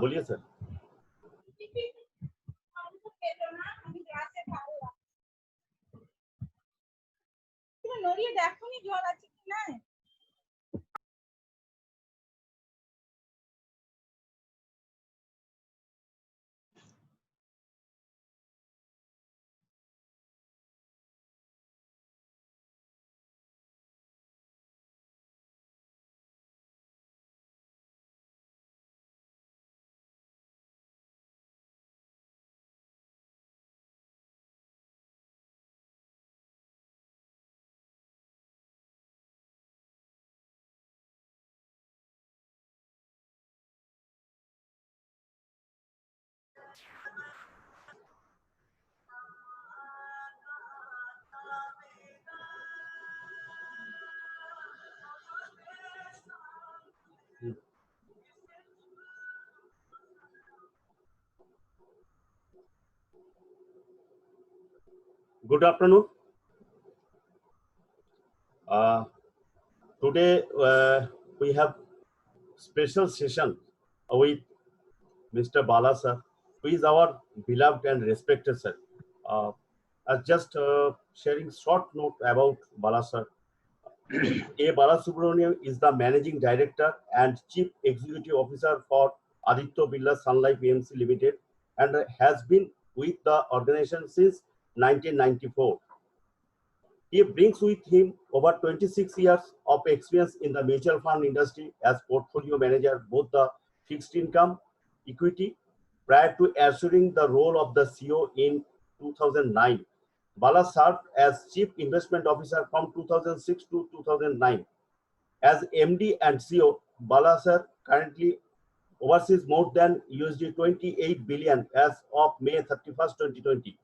बोलिए sir. Good afternoon. Today we have special session with Mr. Bala sir, who is our beloved and respected sir. Just sharing short note about Bala sir. A. Balasubramanian is the Managing Director and Chief Executive Officer for Aditya Birla Sun Life AMC Limited and has been with the organization since 1994. He brings with him over 26 years of experience in the mutual fund industry as portfolio manager, both the fixed income, equity. Prior to assuming the role of the CEO in 2009, Bala served as Chief Investment Officer from 2006 to 2009. As MD and CEO, Bala sir currently oversees more than $28 billion as of May 31st, 2020.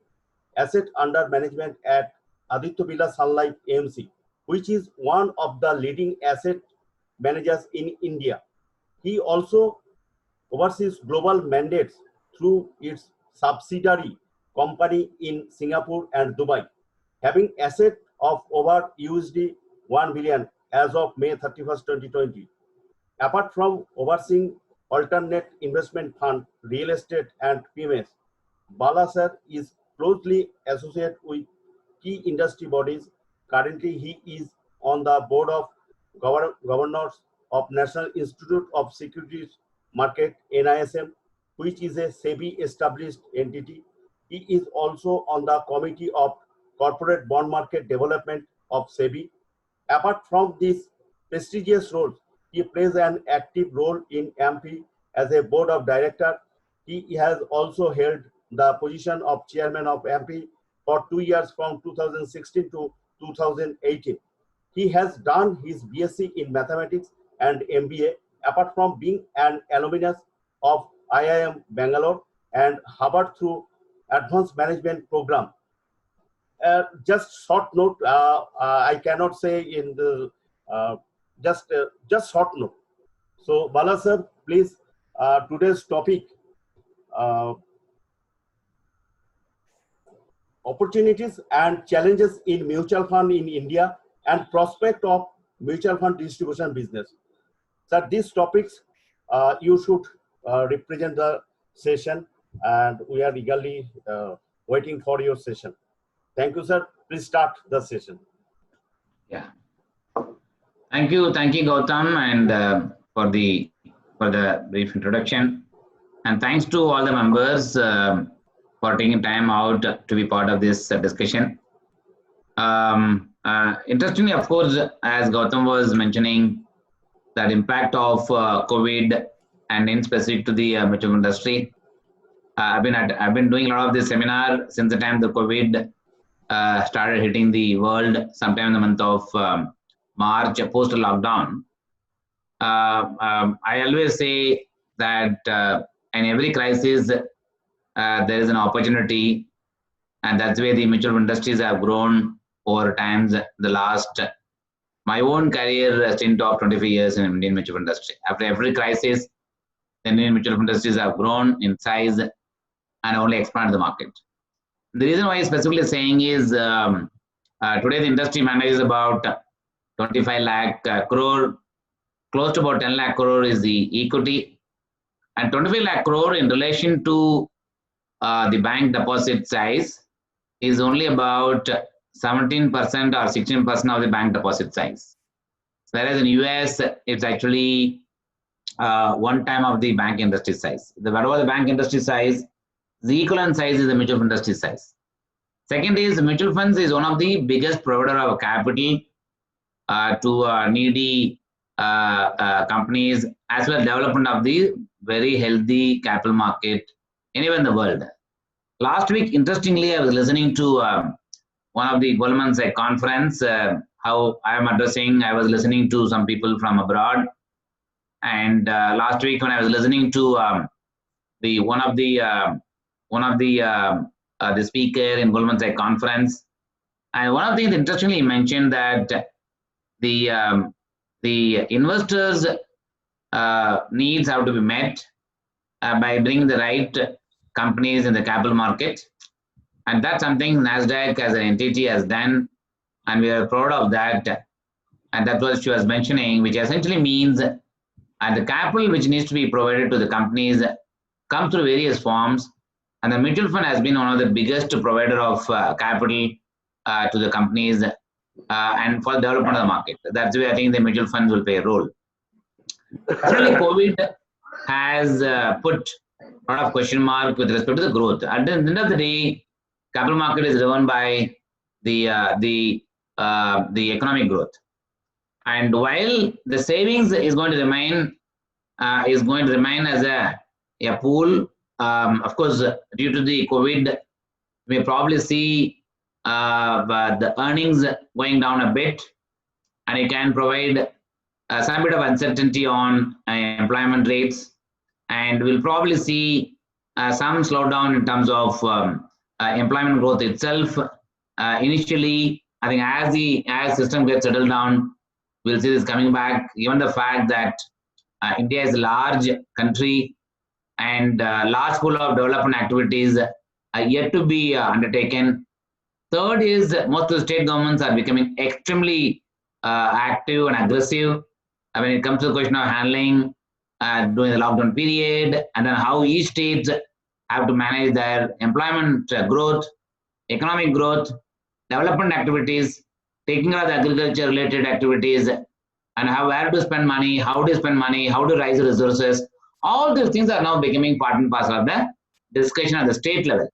Asset under management at Aditya Birla Sun Life AMC, which is one of the leading asset managers in India. He also oversees global mandates through its subsidiary company in Singapore and Dubai, having asset of over $1 billion as of May 31st, 2020. Apart from overseeing alternate investment fund, real estate, and PMS, Bala sir is closely associated with key industry bodies. Currently, he is on the board of governors of National Institute of Securities Market (NISM), which is a SEBI established entity. He is also on the committee of corporate bond market development of SEBI. Apart from these prestigious roles, he plays an active role in AMP as a board of director. He has also held the position of chairman of AMP for 2 years from 2016 to 2018. He has done his BSc in mathematics and MBA, apart from being an alumnus of IIM Bangalore and Harvard through Advanced Management Program. Just short note, I cannot say in the just short note. So Bala sir, please, today's topic, opportunities and challenges in mutual fund in India and prospect of mutual fund distribution business. So these topics you should represent the session, and we are eagerly waiting for your session. Thank you, sir. Please start the session. Yeah. Thank you, Gautam, and for the brief introduction. And thanks to all the members for taking time out to be part of this discussion. Interestingly, of course, as Gautam was mentioning, that impact of COVID and in specific to the mutual fund industry. I've been doing a lot of this seminar since the time the COVID started hitting the world, sometime in the month of March, post lockdown. I always say that in every crisis there is an opportunity, and that's where the mutual fund industries have grown over times. The last, my own career stint of 25 years in Indian mutual fund industry. After every crisis, the Indian mutual fund industries have grown in size and only expanded the market. The reason why I'm specifically saying is today the industry manages about 25 lakh crore, close to about 10 lakh crore is the equity, And 25 lakh crore in relation to the bank deposit size is only about 17% or 16% of the bank deposit size. Whereas in US, it's actually 1 time of the bank industry size. Whatever the bank industry size, the equivalent size is the mutual fund industry size. Second is mutual funds is one of the biggest provider of capital to needy companies, as well as development of the very healthy capital market anywhere in the world. Last week, interestingly, I was listening to one of the Goldman Sachs conference, how I am addressing, I was listening to some people from abroad. And last week when I was listening to one of the speaker in Goldman Sachs conference, and one of the things interestingly mentioned that the investors' needs have to be met by bringing the right companies in the capital market, and that's something Nasdaq as an entity has done, and we are proud of that. And that's what she was mentioning, which essentially means the capital which needs to be provided to the companies come through various forms, and the mutual fund has been one of the biggest provider of capital to the companies and for the development of the market. That's where I think the mutual funds will play a role. Definitely, COVID has put a lot of question mark with respect to the growth. At the end of the day, capital market is driven by the economic growth. And while the savings is going to remain as a pool, of course, due to the COVID, we probably see the earnings going down a bit, and it can provide some bit of uncertainty on employment rates, and we'll probably see some slowdown in terms of employment growth itself. Initially, I think as system gets settled down, we'll see this coming back, given the fact that India is a large country and large pool of development activities are yet to be undertaken. Third is most of the state governments are becoming extremely active and aggressive when it comes to the question of handling during the lockdown period, and then how each states have to manage their employment growth, economic growth, development activities, taking care of the agriculture related activities, and where to spend money, how to spend money, how to raise resources. All these things are now becoming part and parcel of the discussion at the state level.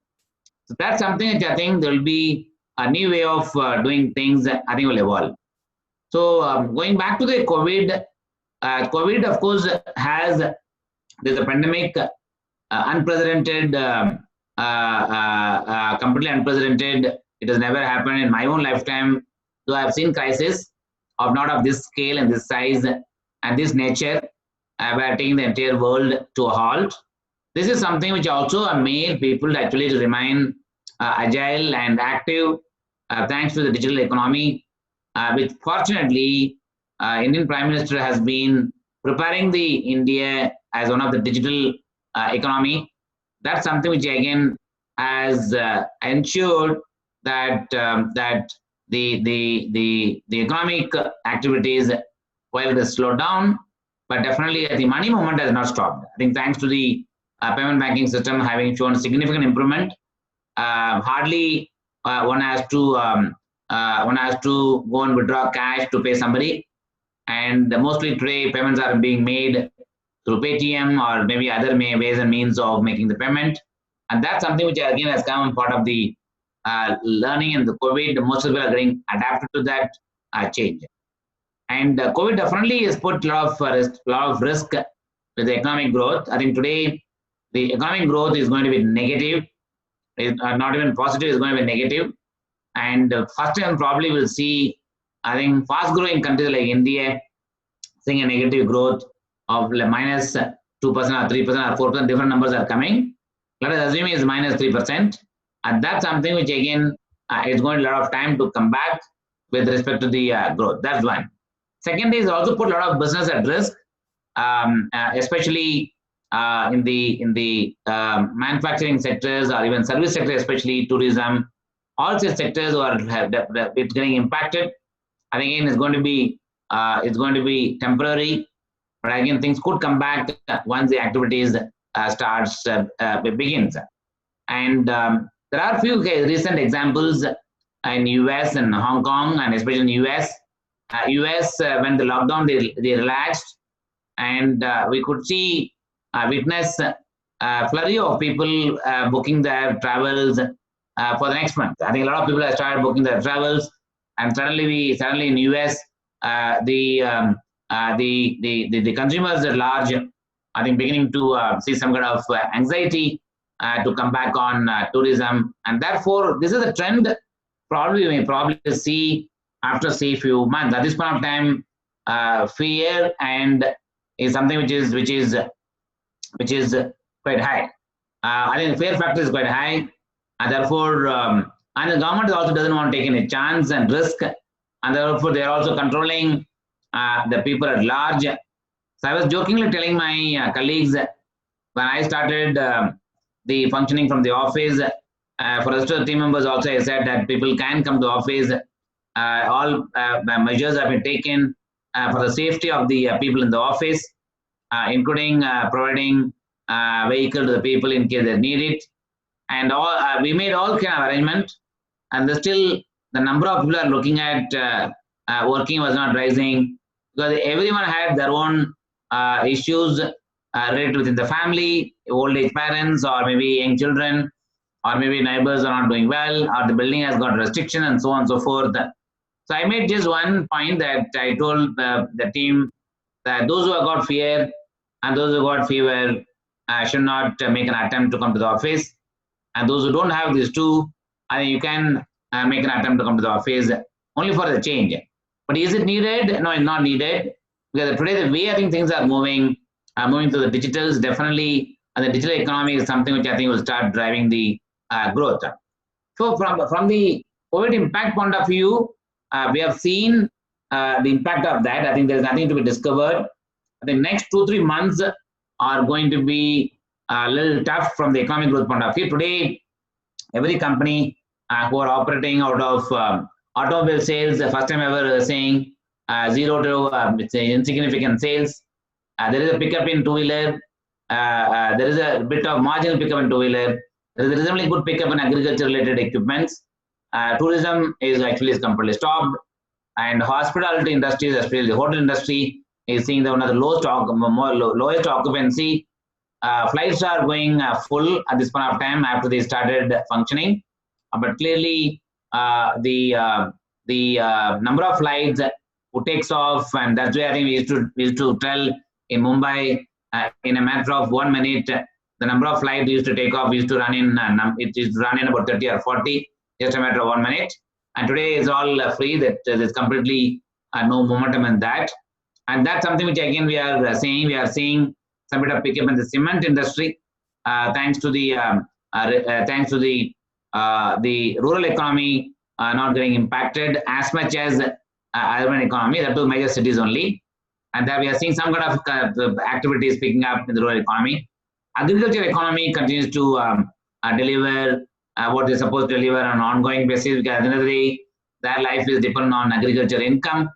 So that's something which I think there will be a new way of doing things that I think will evolve. So going back to the COVID, COVID of course there's a pandemic, unprecedented, completely unprecedented. It has never happened in my own lifetime. So I've seen crisis of not of this scale and this size and this nature, where taking the entire world to a halt. This is something which also made people actually to remain agile and active, thanks to the digital economy, which fortunately Indian Prime Minister has been preparing the India as one of the digital economy. That's something which again has ensured that the economic activities, while it has slowed down, but definitely the money movement has not stopped. I think thanks to the payment banking system having shown significant improvement, hardly one has to go and withdraw cash to pay somebody, and mostly today payments are being made through Paytm or maybe other ways and means of making the payment, and that's something which again has come part of the learning in the COVID. Most people are getting adapted to that change, and COVID definitely has put a lot of risk with the economic growth. I think today the economic growth is going to be negative. It's not even positive, it's going to be negative. And first time probably we'll see, I think, fast growing countries like India seeing a negative growth of minus 2% or 3% or 4%, different numbers are coming. Let us assume it's minus 3%. And that's something which again, it's going to a lot of time to come back with respect to the growth. That's one. Second is also put a lot of business at risk, especially in the manufacturing sectors or even service sector, especially tourism. All such sectors are it's getting impacted. I think again it's going to be temporary, But again, things could come back once the activities begins. And there are a few recent examples in US and Hong Kong, and especially in US. US, when the lockdown, they relaxed, and we could see, witness flurry of people booking their travels for the next month. I think a lot of people have started booking their travels, and suddenly in US, the consumers at large, I think, beginning to see some kind of anxiety to come back on tourism, and therefore this is a trend. Probably we may probably see after say few months. At this point of time, fear and is something which is quite high. I think the fear factor is quite high, and therefore, and the government also doesn't want to take any chance and risk, and therefore they are also controlling the people at large. So I was jokingly telling my colleagues when I started the functioning from the office. For the rest of the team members also, I said that people can come to office. All measures have been taken for the safety of the people in the office, including providing vehicle to the people in case they need it. And all we made all kind of arrangement, and still the number of people are looking at working was not rising, because everyone had their own issues related within the family, old age parents, or maybe young children, or maybe neighbors are not doing well, or the building has got restriction, and so on and so forth. So I made just one point that I told the team that those who have got fear and those who got fever should not make an attempt to come to the office. And those who don't have these two, you can make an attempt to come to the office only for the change. But is it needed? No, it's not needed, because today the way I think things are moving to the digitals, definitely, and the digital economy is something which I think will start driving the growth. So from the COVID impact point of view, we have seen the impact of that. I think there is nothing to be discovered. The next 2-3 months are going to be a little tough from the economic growth point of view. Today, every company who are operating out of automobile sales, the first time ever saying zero to insignificant sales. There is a pickup in two-wheeler. There is a bit of marginal pickup in two-wheeler. There is a reasonably good pickup in agriculture-related equipments. Tourism is completely stopped, and hospitality industries, especially the hotel industry, is seeing one of the lowest occupancy. Flights are going full at this point of time after they started functioning, but clearly the number of flights who takes off, and that's why I think we used to tell in Mumbai in a matter of 1 minute, the number of flights used to take off used to run in about 30 or 40, just a matter of 1 minute. And today is all free. That there's completely no momentum in that, and that's something which again we are seeing. We are seeing some bit of pickup in the cement industry, thanks to the rural economy not getting impacted as much as urban economy. That to major cities only, and that we are seeing some kind of activities picking up in the rural economy. Agriculture economy continues to deliver what they're supposed to deliver on an ongoing basis, because at the end of the day, their life is dependent on agriculture income,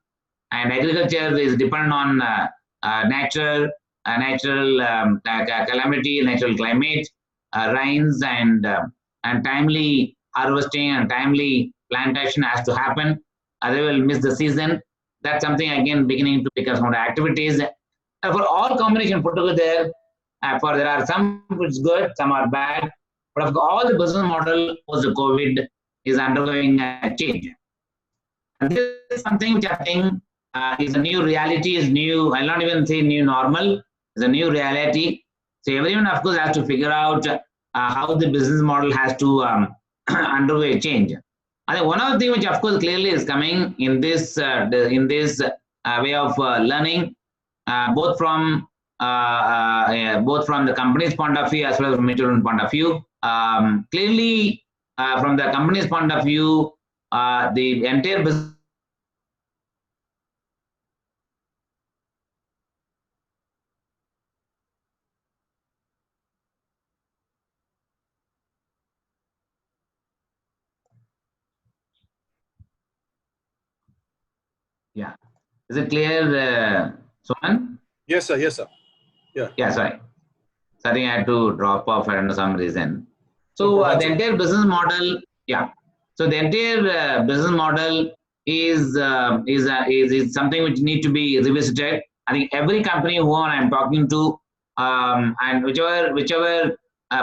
and agriculture is dependent on natural calamity, natural climate, rains, and timely harvesting and timely plantation has to happen. They will miss the season. That's something again beginning to become some activities. For all combination put together, for there are some it's good, some are bad, but of all the business model post COVID is undergoing a change. And this is something which I think is a new reality, is new. I'll not even say new normal. It's a new reality. So everyone, of course, has to figure out how the business model has to undergo a change. I think one of the things which, of course, clearly is coming in this way of learning, both from the company's point of view as well as from mutual point of view. Clearly, from the company's point of view, the entire business. Yeah. Is it clear, Soman? Yes, sir. Yes, sir. Yeah. Yeah, sorry. So I think I had to drop off for some reason. No So problem, the sir. entire business model, yeah. So the entire business model is something which need to be revisited. I think every company who I'm talking to, and whichever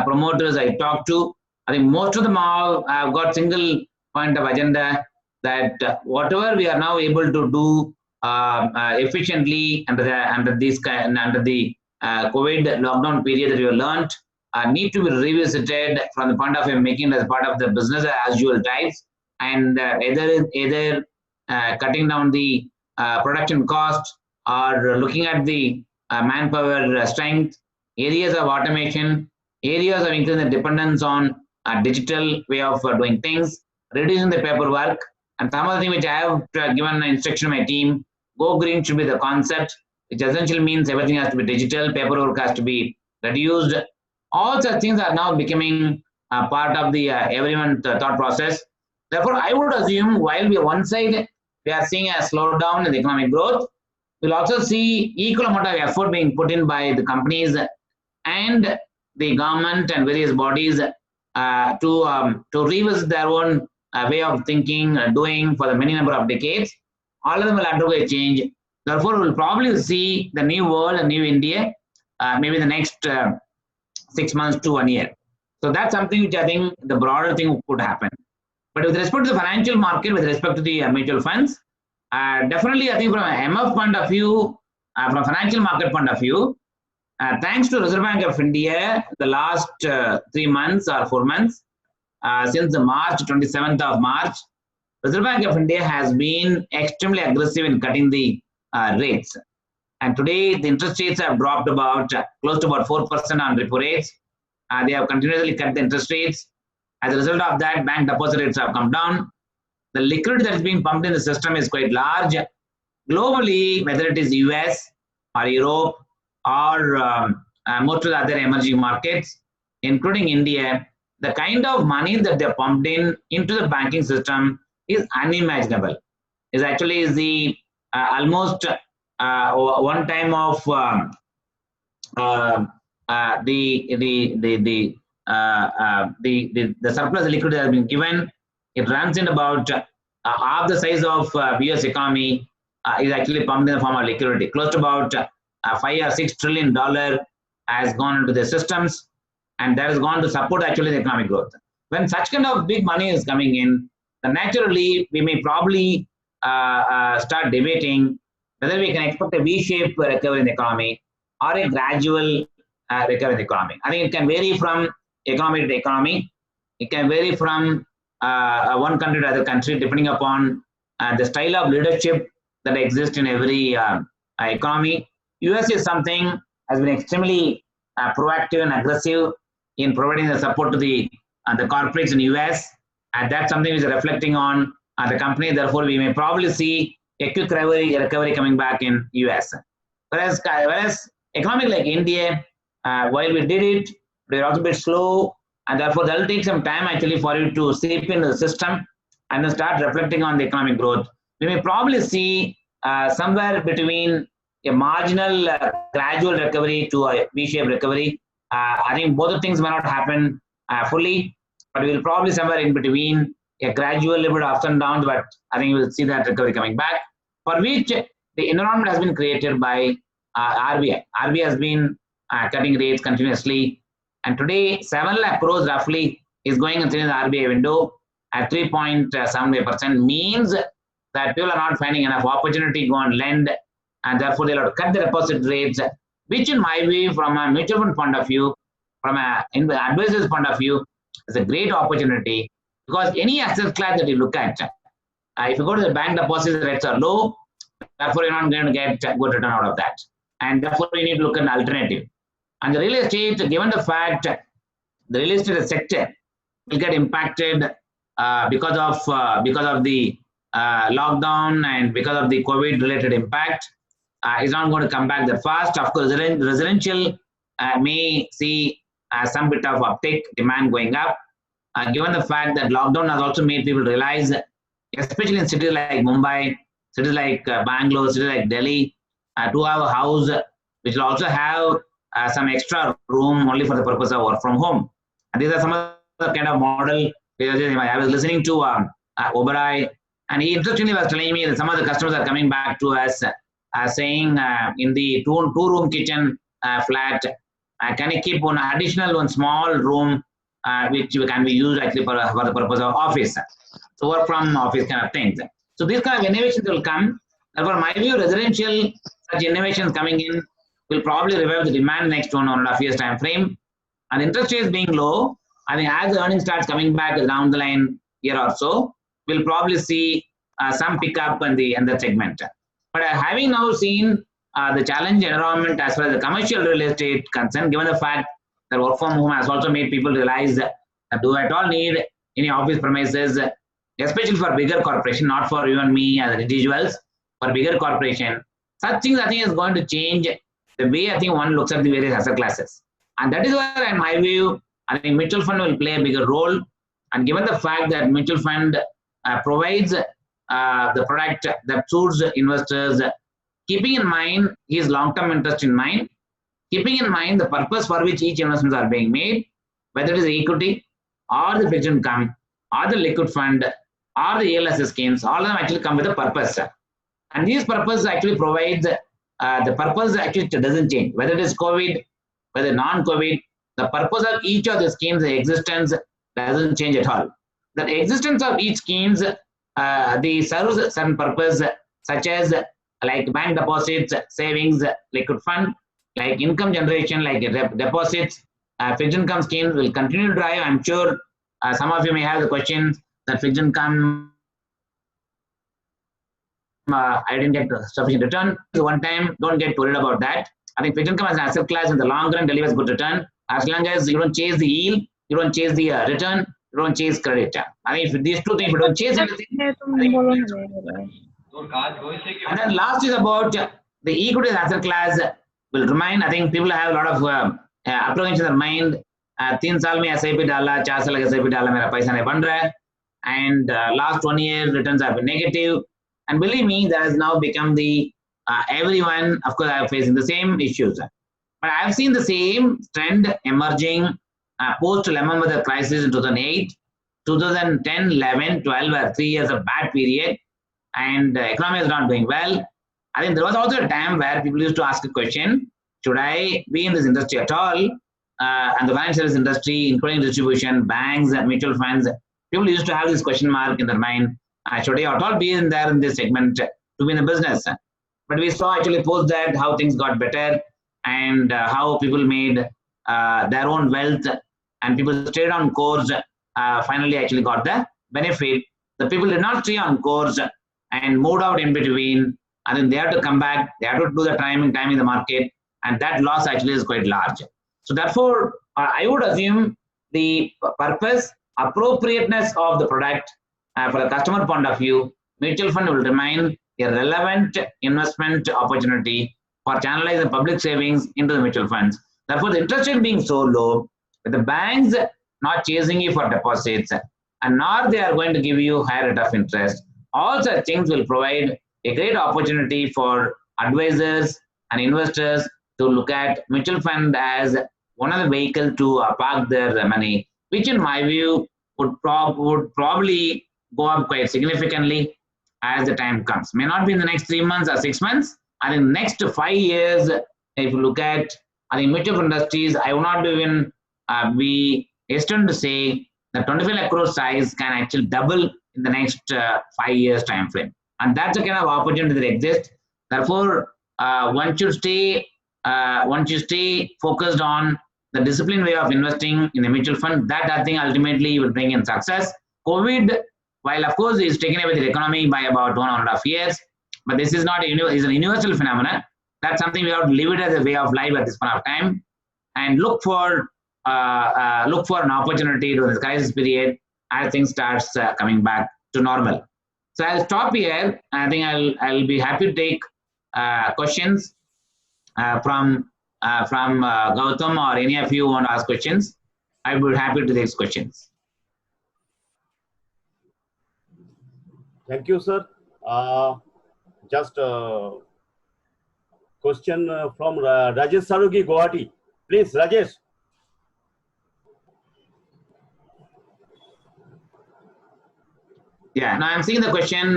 promoters I talk to, I think most of them all have got single point of agenda that whatever we are now able to do efficiently under the COVID lockdown period that we have learned need to be revisited from the point of view of making it as part of the business as usual types, and either cutting down the production cost or looking at the manpower strength, areas of automation, areas of increasing the dependence on digital way of doing things, reducing the paperwork, and some other thing which I have given an instruction to my team: go green should be the concept, which essentially means everything has to be digital, paperwork has to be reduced. All such things are now becoming part of the everyone thought process. Therefore, I would assume while we one side we are seeing a slowdown in the economic growth, we'll also see equal amount of effort being put in by the companies and the government and various bodies to revisit their own way of thinking, doing for the many number of decades. All of them will undergo a change. Therefore, we'll probably see the new world, a new India, maybe the next 6 months to 1 year. So that's something which I think the broader thing could happen. But with respect to the financial market, with respect to the mutual funds, definitely I think from an MF point of view, from a financial market point of view, thanks to Reserve Bank of India, the last 3 months or 4 months, since the March 27th of March, Reserve Bank of India has been extremely aggressive in cutting the rates. And today, the interest rates have dropped about close to about 4% on repo rates. They have continuously cut the interest rates. As a result of that, bank deposit rates have come down. The liquidity that is being pumped in the system is quite large. Globally, whether it is US or Europe or most of the other emerging markets, including India, the kind of money that they pumped into the banking system is unimaginable. Is actually the almost one time of the surplus liquidity has been given. It runs in about half the size of US economy is actually pumped in the form of liquidity. Close to about $5 or $6 trillion has gone into the systems, and that has gone to support actually the economic growth. When such kind of big money is coming in, then naturally we may probably start debating whether we can expect a V-shaped recovery in the economy or a gradual recovery in the economy. I think it can vary from economy to economy. It can vary from one country to other country depending upon the style of leadership that exists in every economy. US is something has been extremely proactive and aggressive in providing the support to the corporates in US, and that's something which is reflecting on the company. Therefore, we may probably see a quick recovery coming back in US. Whereas economic like India, while we did it, we're also a bit slow, and therefore that will take some time actually for you to seep into the system and then start reflecting on the economic growth. We may probably see somewhere between a marginal gradual recovery to a V-shaped recovery. I think both the things may not happen fully, but we'll probably somewhere in between a gradual little bit ups and downs, but I think we'll see that recovery coming back, for which the environment has been created by RBI. RBI has been cutting rates continuously, and today 7 lakh crores roughly is going within the RBI window at 3.75%, means that people are not finding enough opportunity to go and lend, and therefore they'll have to cut the deposit rates, which in my view, from a mutual fund point of view, from an advisor's point of view, is a great opportunity, because any asset class that you look at, if you go to the bank, deposit rates are low, therefore you're not going to get good return out of that, and therefore you need to look at an alternative. And the real estate, given the fact the real estate sector will get impacted because of the lockdown and because of the COVID-related impact, is not going to come back that fast. Of course, residential may see some bit of uptick, demand going up, given the fact that lockdown has also made people realize, especially in cities like Mumbai, cities like Bangalore, cities like Delhi, to have a house which will also have some extra room only for the purpose of work from home. And these are some of the kind of model. I was listening to Oberoi, and he interestingly was telling me that some of the customers are coming back to us saying in the two-room kitchen flat, can you keep one small room which can be used actually for the purpose of office. So work from office kind of things. So these kind of innovations will come. Therefore, my view, residential such innovations coming in will probably revive the demand next 1.5 years time frame. And interest rates being low, I think as the earnings starts coming back down the line year or so, we'll probably see some pickup in the segment. But having now seen the challenge environment as far as the commercial real estate concerned, given the fact that work from home has also made people realize that do I at all need any office premises, especially for bigger corporation, not for you and me as individuals, for bigger corporation. Such things I think is going to change the way I think one looks at the various asset classes. And that is where, in my view, I think mutual fund will play a bigger role. And given the fact that mutual fund provides the product that suits investors, keeping in mind his long-term interest in mind, keeping in mind the purpose for which each investments are being made, whether it is equity or the fixed income or the liquid fund or the ALS schemes, all of them actually come with a purpose. And these purpose actually provides the purpose actually doesn't change, whether it is COVID, whether non-COVID, the purpose of each of the schemes, the existence doesn't change at all. The existence of each schemes, the serves certain purpose, such as like bank deposits, savings, liquid fund, like income generation, like deposits, fixed income schemes will continue to drive. I'm sure some of you may have the question that fixed income I didn't get sufficient return. So one time, don't get worried about that. I think fixed income as an asset class in the long run delivers good return. As long as you don't chase the yield, you don't chase the return, you don't chase credit. I think if these two things, you don't chase anything. And then last is about the equity asset class will remain. I think people have a lot of apprehension in their mind. 3 साल में SIP डाला, 4 साल का SIP डाला, मेरा पैसा नहीं बन रहा है. And last 1 year returns have been negative. And believe me, that has now become the everyone, of course, are facing the same issues. But I've seen the same trend emerging post Lehman Brothers crisis in 2008, 2010, 11, 12 were 3 years of bad period, and the economy is not doing well. I think there was also a time where people used to ask a question: should I be in this industry at all? And the financial service industry, including distribution, banks, and mutual funds, people used to have this question mark in their mind: should I at all be in there in this segment to be in the business? But we saw actually post that how things got better and how people made their own wealth, and people stayed on course. Finally, actually got the benefit. The people did not stay on course and moved out in between. I think they have to come back. They have to do the time in the market, and that loss actually is quite large. So therefore, I would assume the purpose, appropriateness of the product for a customer point of view, mutual fund will remain a relevant investment opportunity for channelizing public savings into the mutual funds. Therefore, the interest rate being so low, with the banks not chasing you for deposits, and nor they are going to give you higher rate of interest, all such things will provide a great opportunity for advisors and investors to look at mutual fund as one of the vehicles to park their money, which in my view would probably go up quite significantly as the time comes. May not be in the next 3 months or 6 months. I think next 5 years, if you look at mutual fund industries, I will not even be hesitant to say the 25 lakh crore size can actually double in the next 5 years time frame. And that's the kind of opportunity that exists. Therefore, one should stay focused on the disciplined way of investing in a mutual fund. That I think ultimately will bring in success. COVID, while of course is taken away the economy by about 1.5 years, but this is not is an universal phenomenon. That's something we have to live it as a way of life at this point of time, and look for an opportunity during this crisis period as things starts coming back to normal. So I'll stop here. I think I'll be happy to take questions from Gautam, or any of you want to ask questions. I would be happy to take questions. Thank you, sir. Just question from Rajesh Sarugi, Guwahati. Please, Rajesh. Yeah, now I'm seeing the question in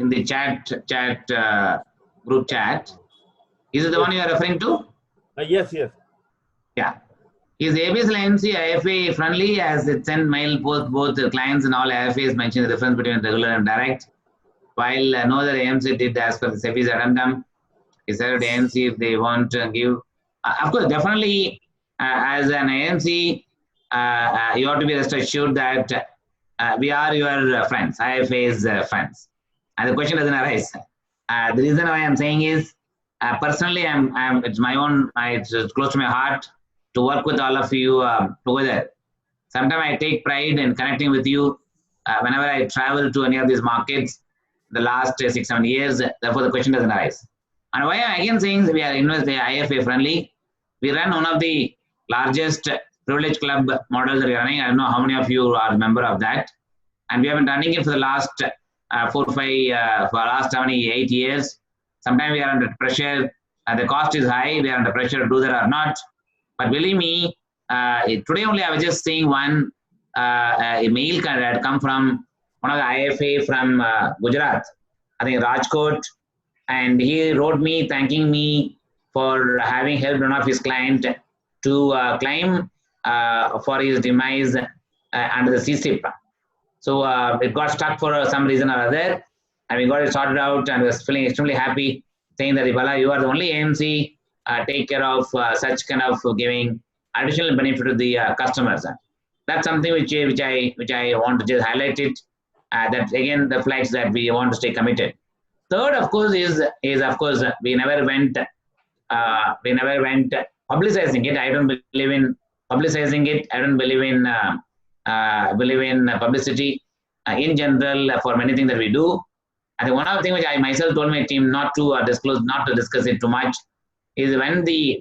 the group chat. Is it the one you are referring to? Yes, yes. Yeah. Is ABSL AMC IFA friendly, as it sent mail both the clients and all IFAs mention the difference between regular and direct? While no other AMC did as per the SEBI's addendum, is there AMC if they want to give? Of course, definitely, as an AMC, you have to be rest assured that we are your friends, IFA's friends. And the question doesn't arise. The reason why I'm saying is, personally, it's my own, it's close to my heart to work with all of you together. Sometimes I take pride in connecting with you whenever I travel to any of these markets the last 6-7 years. Therefore, the question doesn't arise. And why I'm again saying we are IFA friendly. We run one of the largest privilege club models that we are running. I don't know how many of you are a member of that. And we have been running it for the last 7, 8 years. Sometimes we are under pressure. The cost is high. We are under pressure to do that or not. But believe me, today only I was just seeing one a mail had come from one of the IFA from Gujarat, I think Rajkot, and he wrote me thanking me for having helped one of his client to claim for his demise under the CCIP. So it got stuck for some reason or other, and we got it sorted out, and was feeling extremely happy, saying that Bala, you are the only AMC take care of such kind of giving additional benefit to the customers. That's something which I want to just highlight it. That again reflects that we want to stay committed. Third, of course, is of course we never went publicizing it. I don't believe in publicizing it. I don't believe in publicity in general for many things that we do. I think one of the things which I myself told my team not to disclose, not to discuss it too much, is when we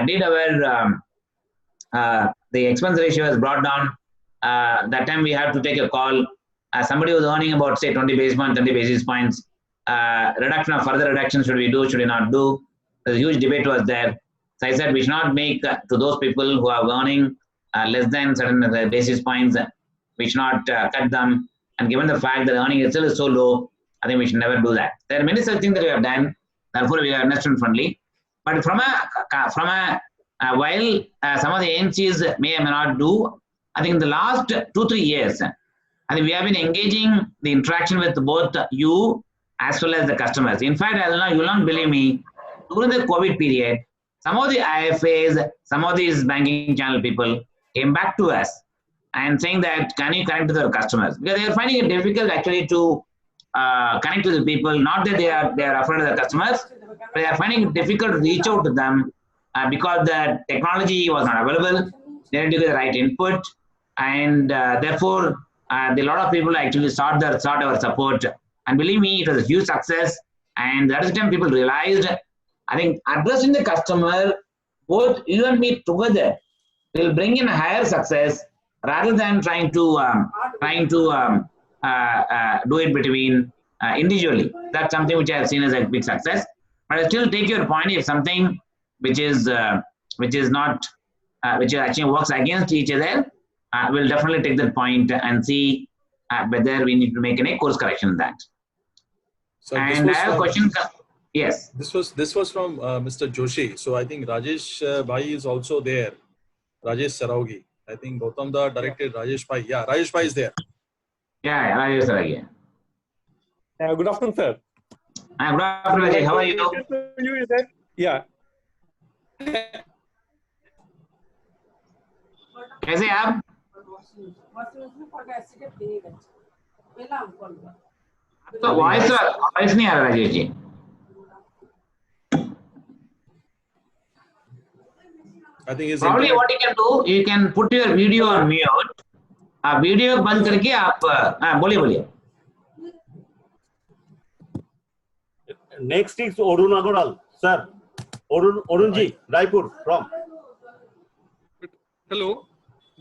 did our the expense ratio was brought down. That time we had to take a call. Somebody was earning about say 20 basis points, 30 basis points. Reduction of further reduction should we do? Should we not do? There's a huge debate was there. So I said we should not make to those people who are earning less than certain basis points. We should not cut them. And given the fact that earning itself is so low, I think we should never do that. There are many such things that we have done. Therefore, we are investment friendly. But while some of the AMCs may or may not do, I think in the last 2-3 years, I think we have been engaging the interaction with both you as well as the customers. In fact, you will not believe me, during the COVID period, some of the IFAs, some of these banking channel people came back to us and saying that, can you connect to their customers? Because they are finding it difficult actually to connect to the people. Not that they are afraid of the customers, but they are finding it difficult to reach out to them because the technology was not available. They didn't get the right input, and therefore, a lot of people actually sought our support. And believe me, it was a huge success. And that is the time people realized, I think addressing the customer, both you and me together, will bring in a higher success rather than trying to do it between individually. That's something which I have seen as a big success. But I still take your point. If something which actually works against each other, we'll definitely take that point and see whether we need to make any course correction in that. So and I have a question. Yes. This was from Mr. Joshi. So I think Rajesh Bhai is also there. Rajesh Saraugi. I think Gautam Da directed Rajesh Bhai. Yeah, Rajesh Bhai is there. Yeah, Rajesh Saraugi. Good afternoon, sir. Good afternoon, Rajesh. How are you? Yeah. कैसे आप? तो voice नहीं आ रहा Rajesh ji. I think probably what you can do, you can put your video on mute. Video बंद करके आप बोलिए. Next is Arun Agarwal, sir. Arunji, Raipur from. Hello.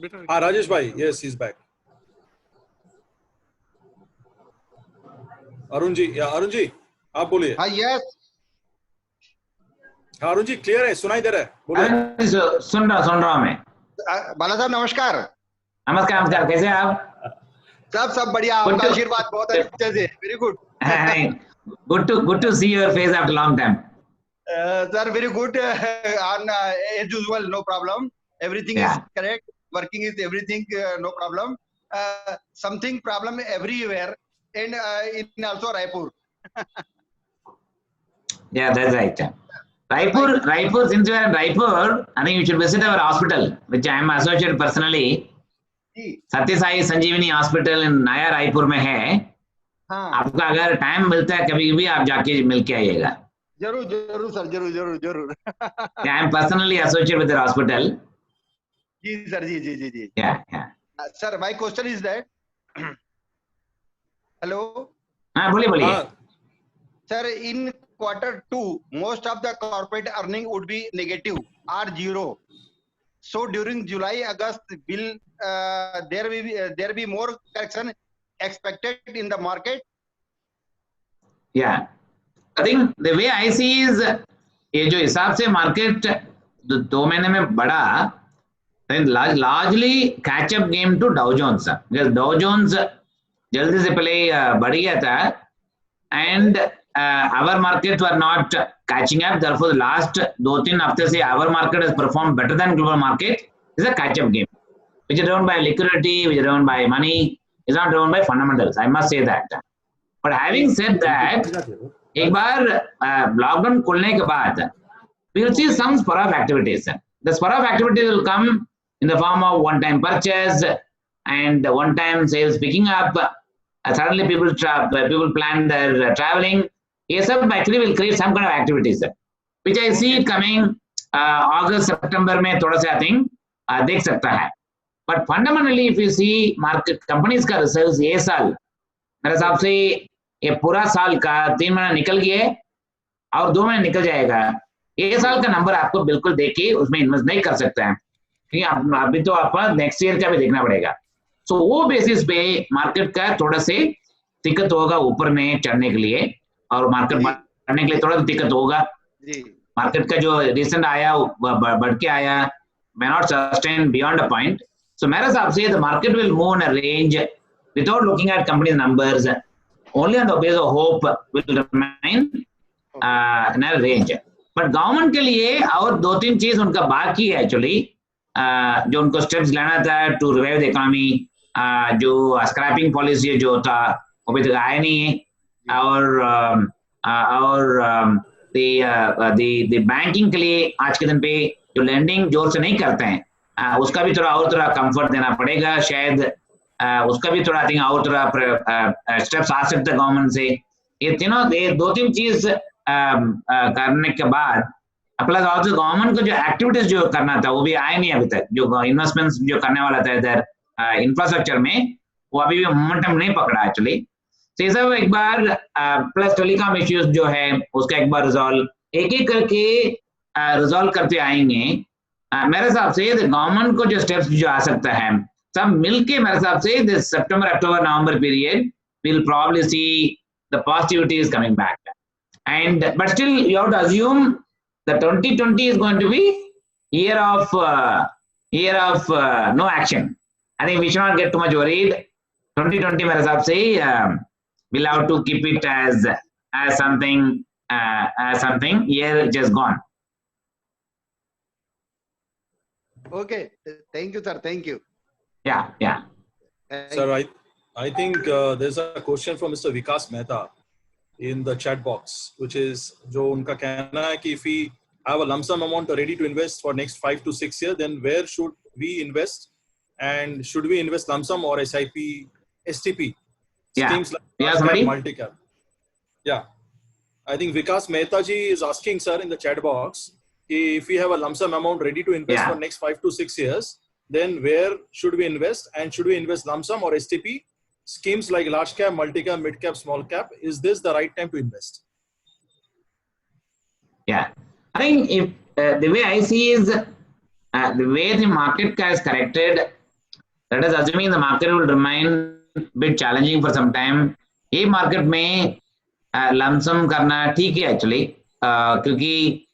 Rajesh Bhai, yes, he's back. Arunji, yeah, Arunji. आप बोलिए। हाँ yes हाँ Arun ji clear है, सुनाई दे रहा है, बोलिए। अरे सुन रहा हूँ मैं। बाला साहब नमस्कार। नमस्कार नमस्कार, कैसे हैं आप? सब बढ़िया, आपका आशीर्वाद बहुत अच्छे से, very good. good to see your face after long time. Sir, very good. On as usual, no problem. Everything is correct. Working is everything, no problem. Something problem everywhere, and in also Raipur. Yeah, that's right. Raipur, since you are in Raipur, I think you should visit our hospital, which I am associated personally. सत्य साई संजीवनी hospital नया रायपुर में है। हाँ आपका अगर time मिलता है कभी भी आप जाके मिल के आइएगा। जरूर जरूर सर, जरूर। I am personally associated with the hospital. जी सर, जी। Yeah. Sir, my question is that hello. हाँ बोलिए। Sir, in Q2, most of the corporate earning would be negative or zero. So during July, August, will there be more correction expected in the market? Yeah, I think the way I see is ये जो हिसाब से market 2 महीने में बढ़ा, largely catch up game to Dow Jones. Because Dow Jones जल्दी से पहले बढ़ गया था, and our markets were not catching up. Therefore, the last 2-3 हफ्ते से our market has performed better than global market. It's a catch up game, which is driven by liquidity, which is driven by money. It's not driven by fundamentals. I must say that. But having said that, एक बार lockdown खुलने के बाद we will see some spur of activities. The spur of activities will come in the form of one-time purchase and one-time sales picking up. Suddenly people plan their traveling. ये सब actually will create some kind of activities, which I see it coming August, September में थोड़ा सा I think देख सकता है. But fundamentally, if you see market companies का results ये साल मेरे हिसाब से ये पूरा साल का 3 महीना निकल गया और 2 महीने निकल जाएगा। ये साल का नंबर आपको बिल्कुल देख के उसमें इन्वेस्ट नहीं कर सकते हैं, क्योंकि अभी तो आपको नेक्स्ट ईयर का भी देखना पड़ेगा। सो वो बेसिस पे मार्केट का थोड़ा से दिक्कत होगा ऊपर में चढ़ने के लिए, और मार्केट बढ़ने के लिए थोड़ा दिक्कत होगा। मार्केट का जो रिसेंट आया बढ़ के आया may not sustain beyond a point. So मेरे हिसाब से the market will move in a range without looking at company numbers, only on the basis of hope will remain in a range. But government के लिए और 2-3 चीज उनका बाकी है एक्चुअली, जो उनको स्टेप्स लेना था टू रिवाइव द इकोनॉमी। जो स्क्रैपिंग पॉलिसी जो था वो भी तक आया नहीं है, और द बैंकिंग के लिए आज के दिन पे जो लेंडिंग जोर से नहीं करते हैं उसका भी थोड़ा कंफर्ट देना पड़ेगा शायद। उसका भी थोड़ा थिंक और थोड़ा स्टेप्स आ सकते हैं गवर्नमेंट से। ये तीनों 2-3 चीज करने के बाद प्लस ऑल्सो गवर्नमेंट को जो एक्टिविटीज जो करना था वो भी आए नहीं अभी तक। जो इन्वेस्टमेंट्स जो करने वाला था इधर इंफ्रास्ट्रक्चर में वो अभी भी मोमेंटम नहीं पकड़ा एक्चुअली। तो ये सब एक बार प्लस टेलीकॉम इश्यूज जो है उसका एक बार रिजॉल्व एक करके रिजॉल्व करते आएंगे। मेरे हिसाब से गवर्नमेंट को जो स्टेप्स जो आ सकता है सब मिलके मेरे हिसाब से September October November period will probably see the positivity is coming back, and but still you have to assume that 2020 is going to be year of no action. I think we should not get too much worried. 2020 मेरे हिसाब से we'll have to keep it as something year just gone. Okay, thank you sir, thank you. Yeah. Sir, I think there's a question from Mr. Vikas Mehta in the chat box, which is जो उनका कहना है कि if we have a lump sum amount ready to invest for next 5 to 6 years, then where should we invest, and should we invest lump sum or SIP, STP schemes like multi-cap? Yeah, I think Vikas Mehta ji is asking sir in the chat box if we have a lump sum amount ready to invest for next 5 to 6 years, then where should we invest, and should we invest lump sum or STP schemes like large cap, multi cap, mid cap, small cap? Is this the right time to invest? Yeah, I think if the way I see is the way the market has corrected, that is assuming the market will remain a bit challenging for some time. ये market में lump sum करना ठीक है actually, क्योंकि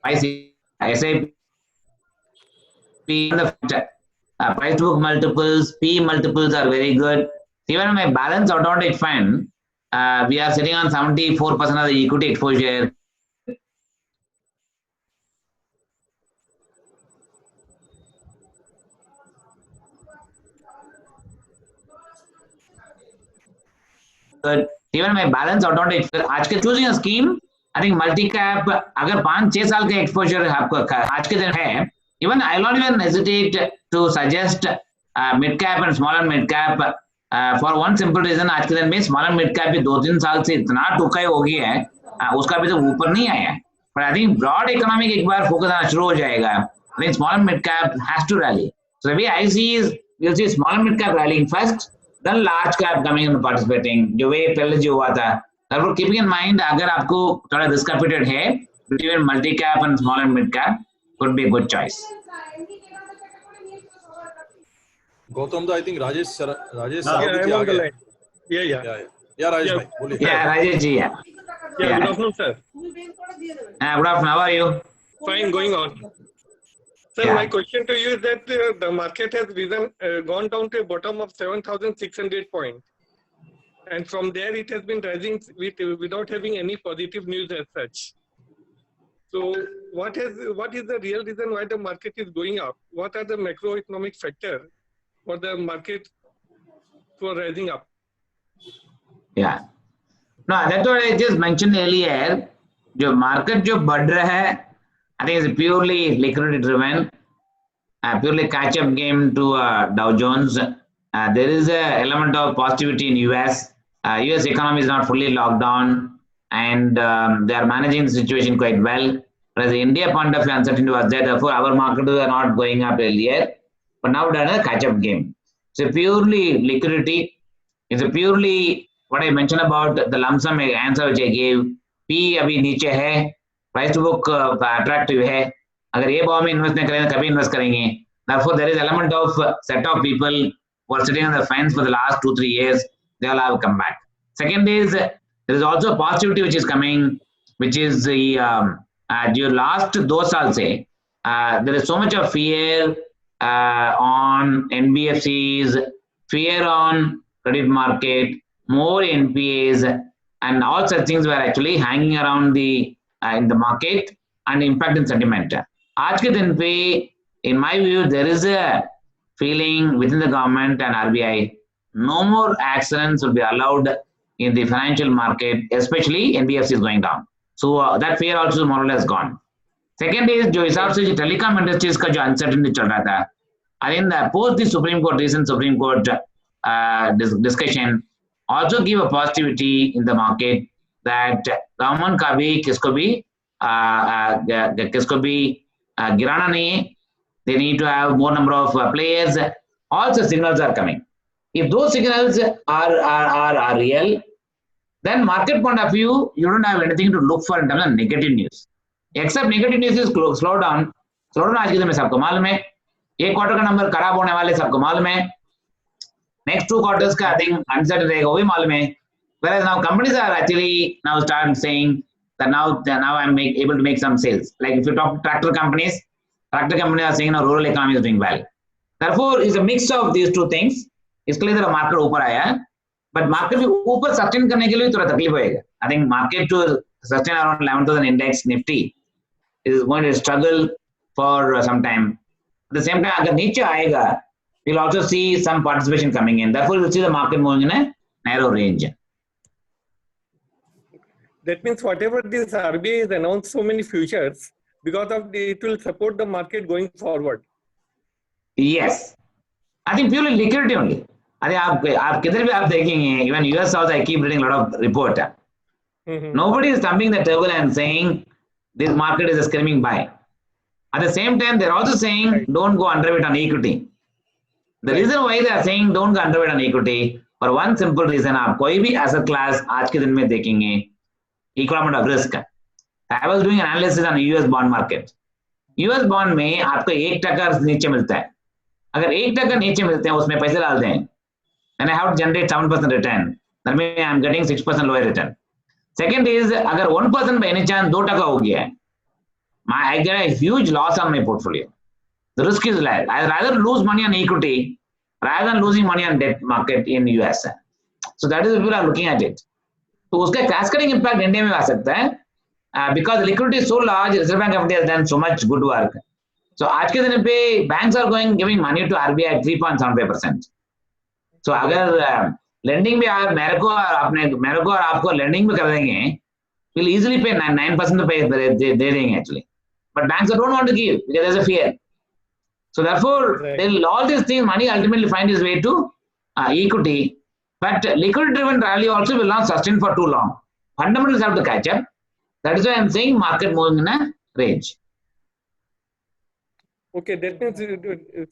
ऐसे price to book multiples, P multiples are very good. Even my balance automatic fund, we are sitting on 74% of the equity exposure. Good. Even my balance automatic, आज के choosing a scheme, I think multi cap अगर 5-6 साल का exposure आपको आज के दिन है, even I will not even hesitate to suggest mid cap and small and mid cap for one simple reason. आज के दिन में small and mid cap भी 2-3 साल से इतना टुकाई हो गया है, उसका भी तो ऊपर नहीं आया है, but I think broad economic एक बार focus आना शुरू हो जाएगा. I think small and mid cap has to rally. So the way I see is you'll see small and mid cap rallying first, then large cap coming and participating, जो वे पहले जो हुआ था. Therefore, keeping in mind, अगर आपको थोड़ा risk appetite है, between multi cap and small and mid cap could be a good choice. Gautam, I think Rajesh Yeah, I'm on the line. Yeah, Rajesh bhai, बोलिए. Yeah, Rajesh ji, yeah. Yeah, good afternoon, sir. Good afternoon. How are you? Fine, going on. Sir, Yeah. my question to you is that the market has risen, gone down to a bottom of 7,600 points. And from there, it has been rising without having any positive news as such. So what is the real reason why the market is going up? What are the macroeconomic factors for the market for rising up? Yeah. No, that's what I just mentioned earlier. जो market जो बढ़ रहा है, I think it's purely liquidity driven, purely catch up game to Dow Jones. There is an element of positivity in US. US economy is not fully locked down, and they are managing the situation quite well. Whereas the India point of view, uncertainty was there. Therefore, our markets are not going up earlier, but now we're in a catch up game. So purely liquidity. It's a purely what I mentioned about the lump sum answer which I gave. P अभी नीचे है, price to book attractive है. अगर ये भाव में invest नहीं करेंगे कभी invest करेंगे. Therefore, there is element of set of people who are sitting on the fence for the last 2-3 years. They all have come back. Second is there is also positivity which is coming, which is the your last 2 साल से there is so much of fear on NBFCs, fear on credit market, more NPAs, and all such things were actually hanging around the in the market and impact in sentiment. आज के दिन पे, in my view, there is a feeling within the government and RBI, no more accidents will be allowed in the financial market, especially NBFC is going down. So that fear also more or less gone. Second is जो हिसाब से telecom industries का जो uncertainty चल रहा था, I think post the recent Supreme Court discussion also give a positivity in the market that government का भी किसको भी गिराना नहीं है. They need to have more number of players. Also signals are coming. If those signals are real, then market point of view, you don't have anything to look for in terms of negative news. Except negative news is slow down. आज के दिन में सबको मालूम है. एक quarter का number खराब होने वाले सबको मालूम है. Next 2 quarters का I think uncertain रहेगा, वो भी मालूम है. Whereas now companies are actually now start saying that now I'm able to make some sales. Like if you talk to tractor companies are saying now rural economy is doing well. Therefore, it's a mix of these two things. इसके लिए जरा market ऊपर आया है, but market भी ऊपर sustain करने के लिए थोड़ा तकलीफ होएगा. I think market to sustain around 11,000 index Nifty is going to struggle for some time. At the same time, अगर नीचे आएगा, we'll also see some participation coming in. Therefore, we'll see the market moving in a narrow range. That means whatever this RBI has announced so many futures, because of it will support the market going forward. Yes. I think purely liquidity only. I think आप किधर भी आप देखेंगे, even US also I keep reading a lot of report. Nobody is thumping the table and saying this market is a screaming buy. At the same time, they're also saying don't go underweight on equity. The reason why they are saying don't go underweight on equity, for one simple reason, आप कोई भी asset class आज के दिन में देखेंगे, equilibrium of risk. I was doing an analysis on US bond market. US bond में आपको 1% नीचे मिलता है. अगर 1% नीचे मिलते हैं, उसमें पैसे डालते हैं, then I have to generate 7% return. that means I am getting 6% lower return. Second is, agar 1% by any chance 2% ho gaya, I get a huge loss on my portfolio. The risk is less. I rather lose money on equity rather than losing money on debt market in US. So that is people are looking at it. So uska cascading impact India mein aa sakta hai because liquidity is so large. Reserve Bank of India has done so much good work. So आज के दिन पे banks are giving money to RBI at 3.75%. So अगर lending भी मेरे को और आपको lending भी कर देंगे, we'll easily pay 9% to pay दे देंगे actually. But banks don't want to give because there's a fear. So therefore, all these things, money ultimately find its way to equity. But liquidity-driven rally also will not sustain for too long. Fundamentals have to catch up. That is why I'm saying market moving in a range. Okay, that means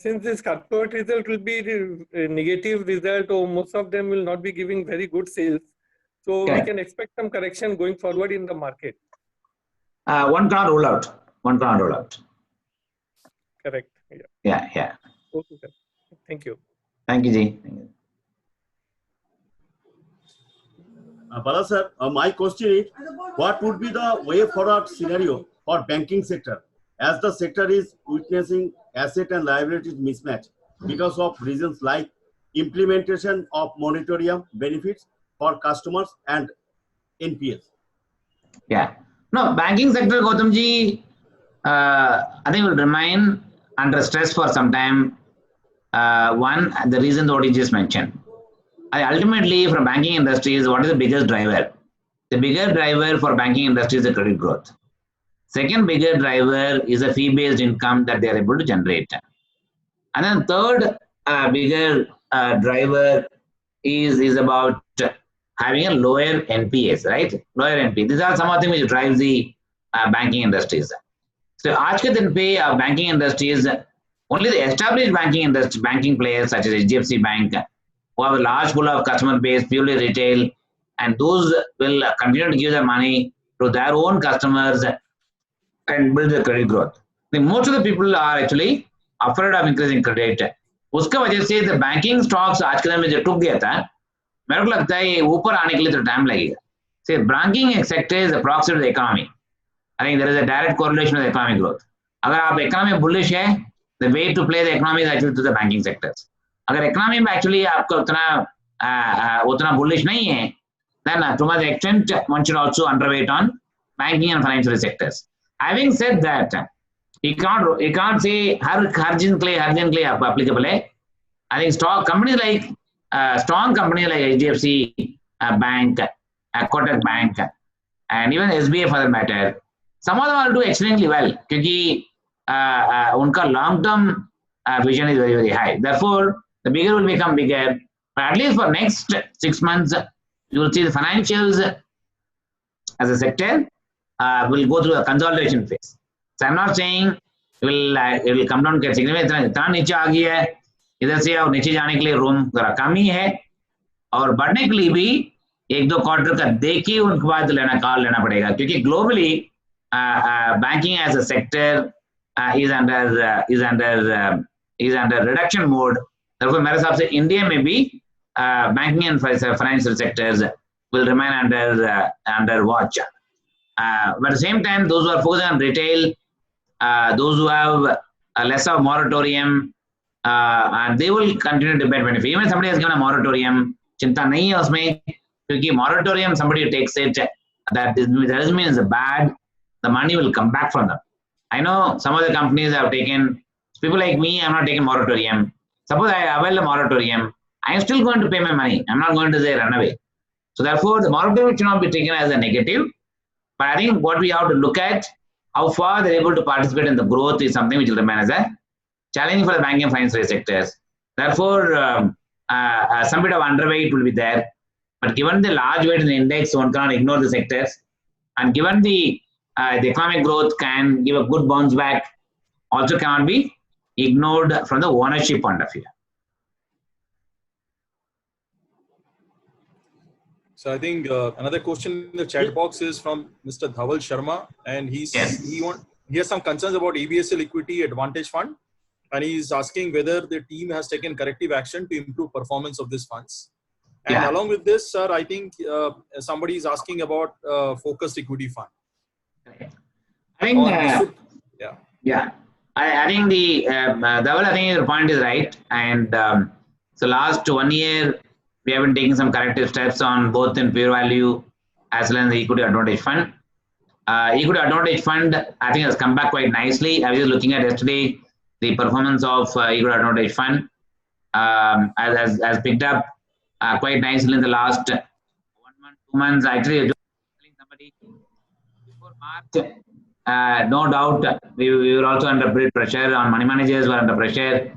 since this corporate result will be the negative result, or most of them will not be giving very good sales, so we can expect some correction going forward in the market. One cannot rule out. One cannot rule out. Correct. Yeah. Okay, sir. Thank you. Thank you, Ji. Bala sir, my question is, what would be the way forward scenario for banking sector as the sector is witnessing asset and liabilities mismatch because of reasons like implementation of moratorium benefits for customers and NPS? Yeah. No, banking sector, Gautam ji, I think will remain under stress for some time. One, the reason that you just mentioned. Ultimately, from banking industry, what is the biggest driver? The bigger driver for banking industry is the credit growth. Second bigger driver is a fee-based income that they are able to generate. And then third bigger driver is about having a lower NPS, right? Lower NPS. These are some of the things which drives the banking industries. So, आज के दिन पे banking industries, only the established banking players such as HDFC Bank, who have a large pool of customer base, purely retail, and those will continue to give their money to their own customers and build the credit growth. Most of the people are actually afraid of increasing credit. उसका वजह से the banking stocks आज के दिन में जो टूट गया था, मेरे को लगता है ये ऊपर आने के लिए तो टाइम लगेगा. See, banking sector is a proxy to the economy. I think there is a direct correlation with economic growth. अगर आप economy bullish है, the way to play the economy is actually to the banking sectors. अगर economy में actually आपका उतना bullish नहीं है, then to much extent one should also underweight on banking and financial sectors. Having said that, you can't say हर जिन के लिए applicable है. I think strong companies like HDFC Bank, Kotak Bank, and even SBI for that matter, some of them will do extremely well क्योंकि उनका long-term vision is very, very high. Therefore, the bigger will become bigger. But at least for next 6 months, you will see the financials as a sector will go through a consolidation phase. So I'm not saying it will come down significantly. इतना नीचे आ गया है, इधर से और नीचे जाने के लिए रूम कम ही है, और बढ़ने के लिए भी 1-2 क्वार्टर का देख के उनके बाद कॉल लेना पड़ेगा, क्योंकि globally banking as a sector is under reduction mode. Therefore, मेरे हिसाब से इंडिया में भी banking and financial sectors will remain under watch. But at the same time, those who are focused on retail, those who have less of moratorium, and they will continue to benefit. Even somebody has given a moratorium, चिंता नहीं है उसमें, क्योंकि moratorium somebody takes it, that doesn't mean it's bad. The money will come back from them. I know some of the companies have taken, people like me, I'm not taking moratorium. Suppose I avail a moratorium, I'm still going to pay my money. I'm not going to say run away. So therefore, the moratorium should not be taken as a negative. But I think what we have to look at, how far they're able to participate in the growth is something which will remain as a challenge for the banking and financial sectors. Therefore, some bit of underweight will be there. But given the large weight in the index, one cannot ignore the sectors. And given the economic growth can give a good bounce back, also cannot be ignored from the ownership point of view. So I think another question in the chat box is from Mr. Dhaval Sharma, and he has some concerns about ABSL Equity Advantage Fund, and he's asking whether the team has taken corrective action to improve performance of these funds. And along with this, sir, I think somebody is asking about focused equity fund. I think, yeah. I think Dhaval, I think your point is right. And so last 1 year, we have been taking some corrective steps on both in pure value as well as the equity advantage fund. Equity advantage fund, I think, has come back quite nicely. I was just looking at yesterday the performance of equity advantage fund has picked up quite nicely in the last 1 month, 2 months. Actually, telling somebody before March, no doubt we were also under great pressure. On money managers were under pressure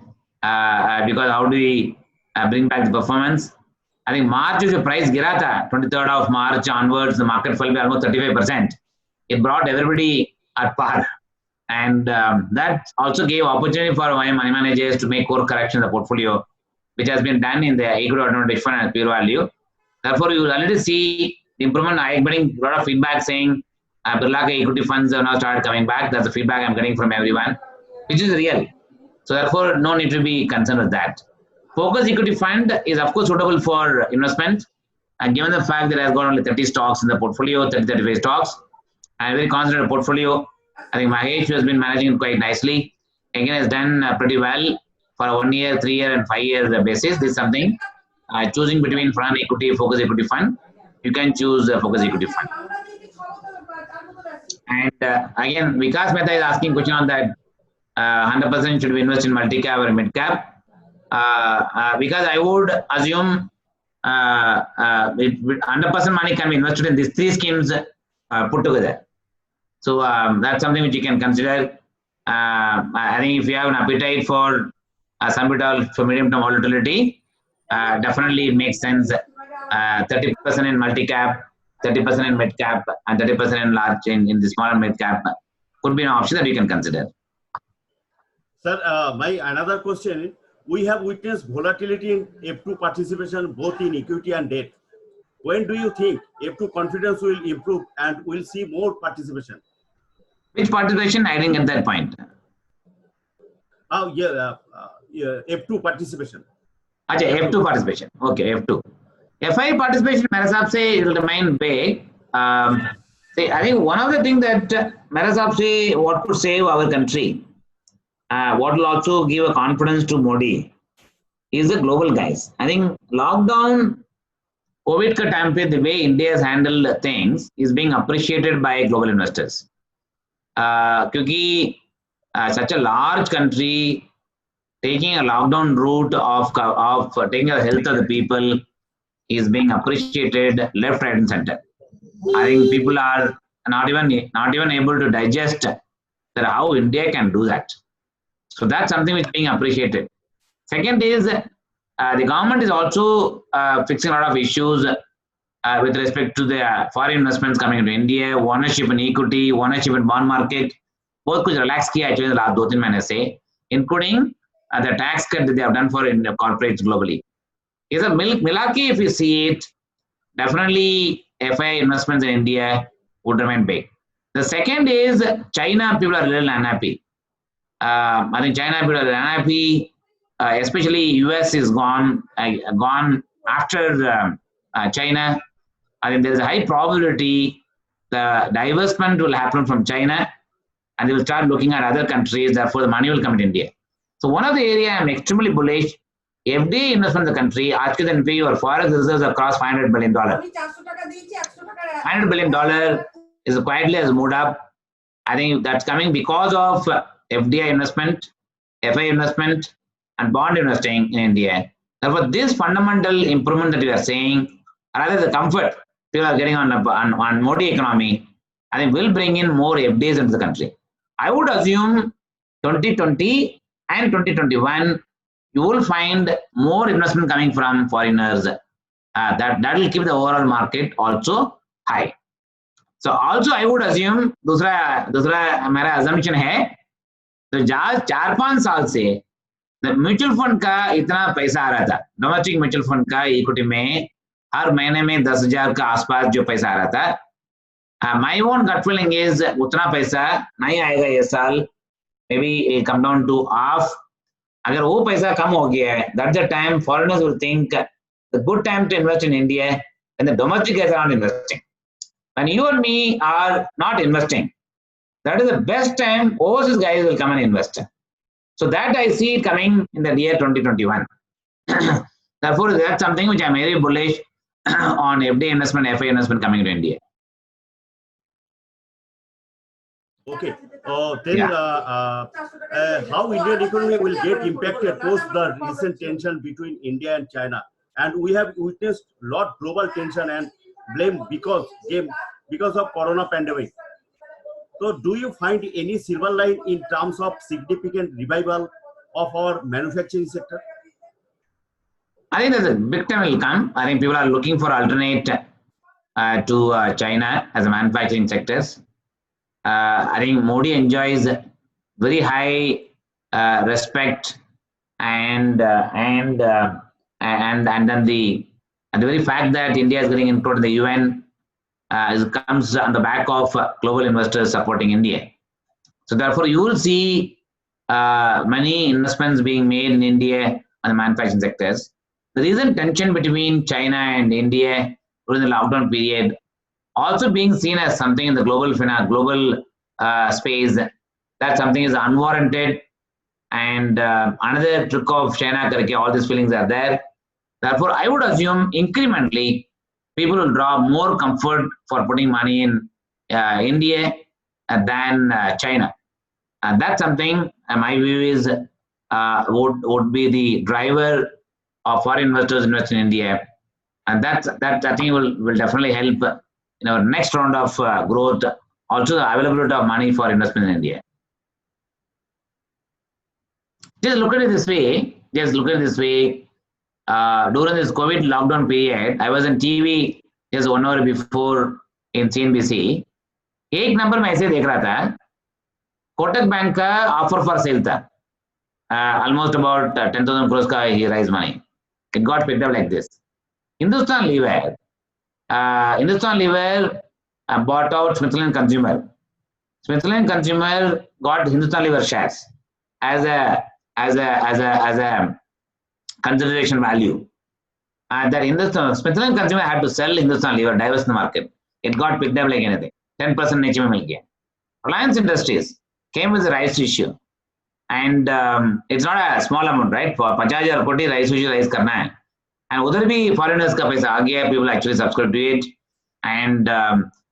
because how do we bring back the performance? I think March is a price gira tha. 23rd of March onwards, the market fell by almost 35%. It brought everybody at par. And that also gave opportunity for money managers to make core correction in the portfolio, which has been done in the equity advantage fund and pure value. Therefore, you will already see the improvement. I am getting a lot of feedback saying Birla equity funds have now started coming back. That's the feedback I'm getting from everyone, which is real. So therefore, no need to be concerned with that. Focus equity fund is of course suitable for investment, and given the fact that I've got only 30 stocks in the portfolio, 35 stocks, I'm very concentrated portfolio. I think Mahesh, who has been managing it quite nicely, again has done pretty well for a 1 year, 3 year, and 5 year basis. This is something choosing between fund equity, focus equity fund. You can choose focus equity fund. And again, Vikas Mehta is asking question on that. 100% should we invest in multi-cap or mid-cap? Because I would assume 100% money can be invested in these 3 schemes put together. So that's something which you can consider. I think if you have an appetite for some bit of medium-term volatility, definitely it makes sense. 30% in multi-cap, 30% in mid-cap, and 30% in large in the small and mid-cap could be an option that you can consider. Sir, my another question is, we have witnessed volatility in F2 participation both in equity and debt. When do you think F2 confidence will improve and we'll see more participation? Which participation? I didn't get that point. F2 participation. Achha, F2 participation. Okay, F2. FI participation, मेरे हिसाब से it will remain big. See, I think one of the things that मेरे हिसाब से what could save our country, what will also give a confidence to Modi, is the global guys. I think lockdown, COVID ka time pe the way India has handled things is being appreciated by global investors. Because such a large country taking a lockdown route of taking the health of the people is being appreciated left, right, and center. I think people are not even able to digest that how India can do that. So that's something which is being appreciated. Second is the government is also fixing a lot of issues with respect to the foreign investments coming into India, ownership in equity, ownership in bond market. बहुत कुछ relax किया actually in the last 2-3 महीने से, including the tax cut that they have done for corporates globally. Is a Milaki, if you see it, definitely FI investments in India would remain big. The second is China. People are really unhappy. I think China people are unhappy. Especially US is gone after China. I think there is a high probability the divestment will happen from China, and they will start looking at other countries. Therefore, the money will come to India. So one of the area I am extremely bullish. FDI investment in the country, आज के दिन पे your forex reserves have crossed $500 billion. $500 billion is quietly has moved up. I think that's coming because of FDI investment, FI investment, and bond investing in India. Therefore, this fundamental improvement that we are saying, rather the comfort people are getting on Modi economy, I think will bring in more FDIs into the country. I would assume 2020 and 2021, you will find more investment coming from foreigners. That will keep the overall market also high. So also I would assume दूसरा मेरा assumption है तो 4-5 साल से the mutual fund का इतना पैसा आ रहा था, domestic mutual fund का equity में हर महीने में 10,000 का आसपास जो पैसा आ रहा था, my own gut feeling is उतना पैसा नहीं आएगा ये साल, maybe it come down to half. अगर वो पैसा कम हो गया है, that's the time foreigners will think the good time to invest in India when the domestic guys are not investing. When you and me are not investing, that is the best time overseas guys will come and invest. So that I see it coming in the year 2021. Therefore, that's something which I'm very bullish on FDI investment, FI investment coming to India. Okay. How Indian economy will get impacted post the recent tension between India and China? And we have witnessed lot global tension and blame because of Corona pandemic. So, do you find any silver line in terms of significant revival of our manufacturing sector? I think there's a big time will come. I think people are looking for alternate to China as a manufacturing sectors. I think Modi enjoys very high respect and then the very fact that India is getting included in the UN comes on the back of global investors supporting India. So therefore, you will see many investments being made in India on the manufacturing sectors. The recent tension between China and India during the lockdown period also being seen as something in the global space, that something is unwarranted and another trick of China, all these feelings are there. Therefore, I would assume incrementally people will draw more comfort for putting money in India than China. And that's something my view is would be the driver of foreign investors invest in India. And that I think will definitely help in our next round of growth, also the availability of money for investment in India. Just look at it this way. During this COVID lockdown period, I was on TV just 1 hour before in CNBC. एक number में ऐसे देख रहा था, Kotak bank का offer for sale था, almost about 10,000 crores का he raised money. It got picked up like this. Hindustan Lever bought out Smithland Consumer. Smithland Consumer got Hindustan Lever shares as a consideration value. That Smithland Consumer had to sell Hindustan Lever, divest the market. It got picked up like anything. 10% नीचे में मिल गया. Reliance Industries came with a rights issue, and it's not a small amount, right? For 50,000 कोटी rights issue raise करना है, and उधर भी foreigners का पैसा आ गया. People actually subscribe to it, and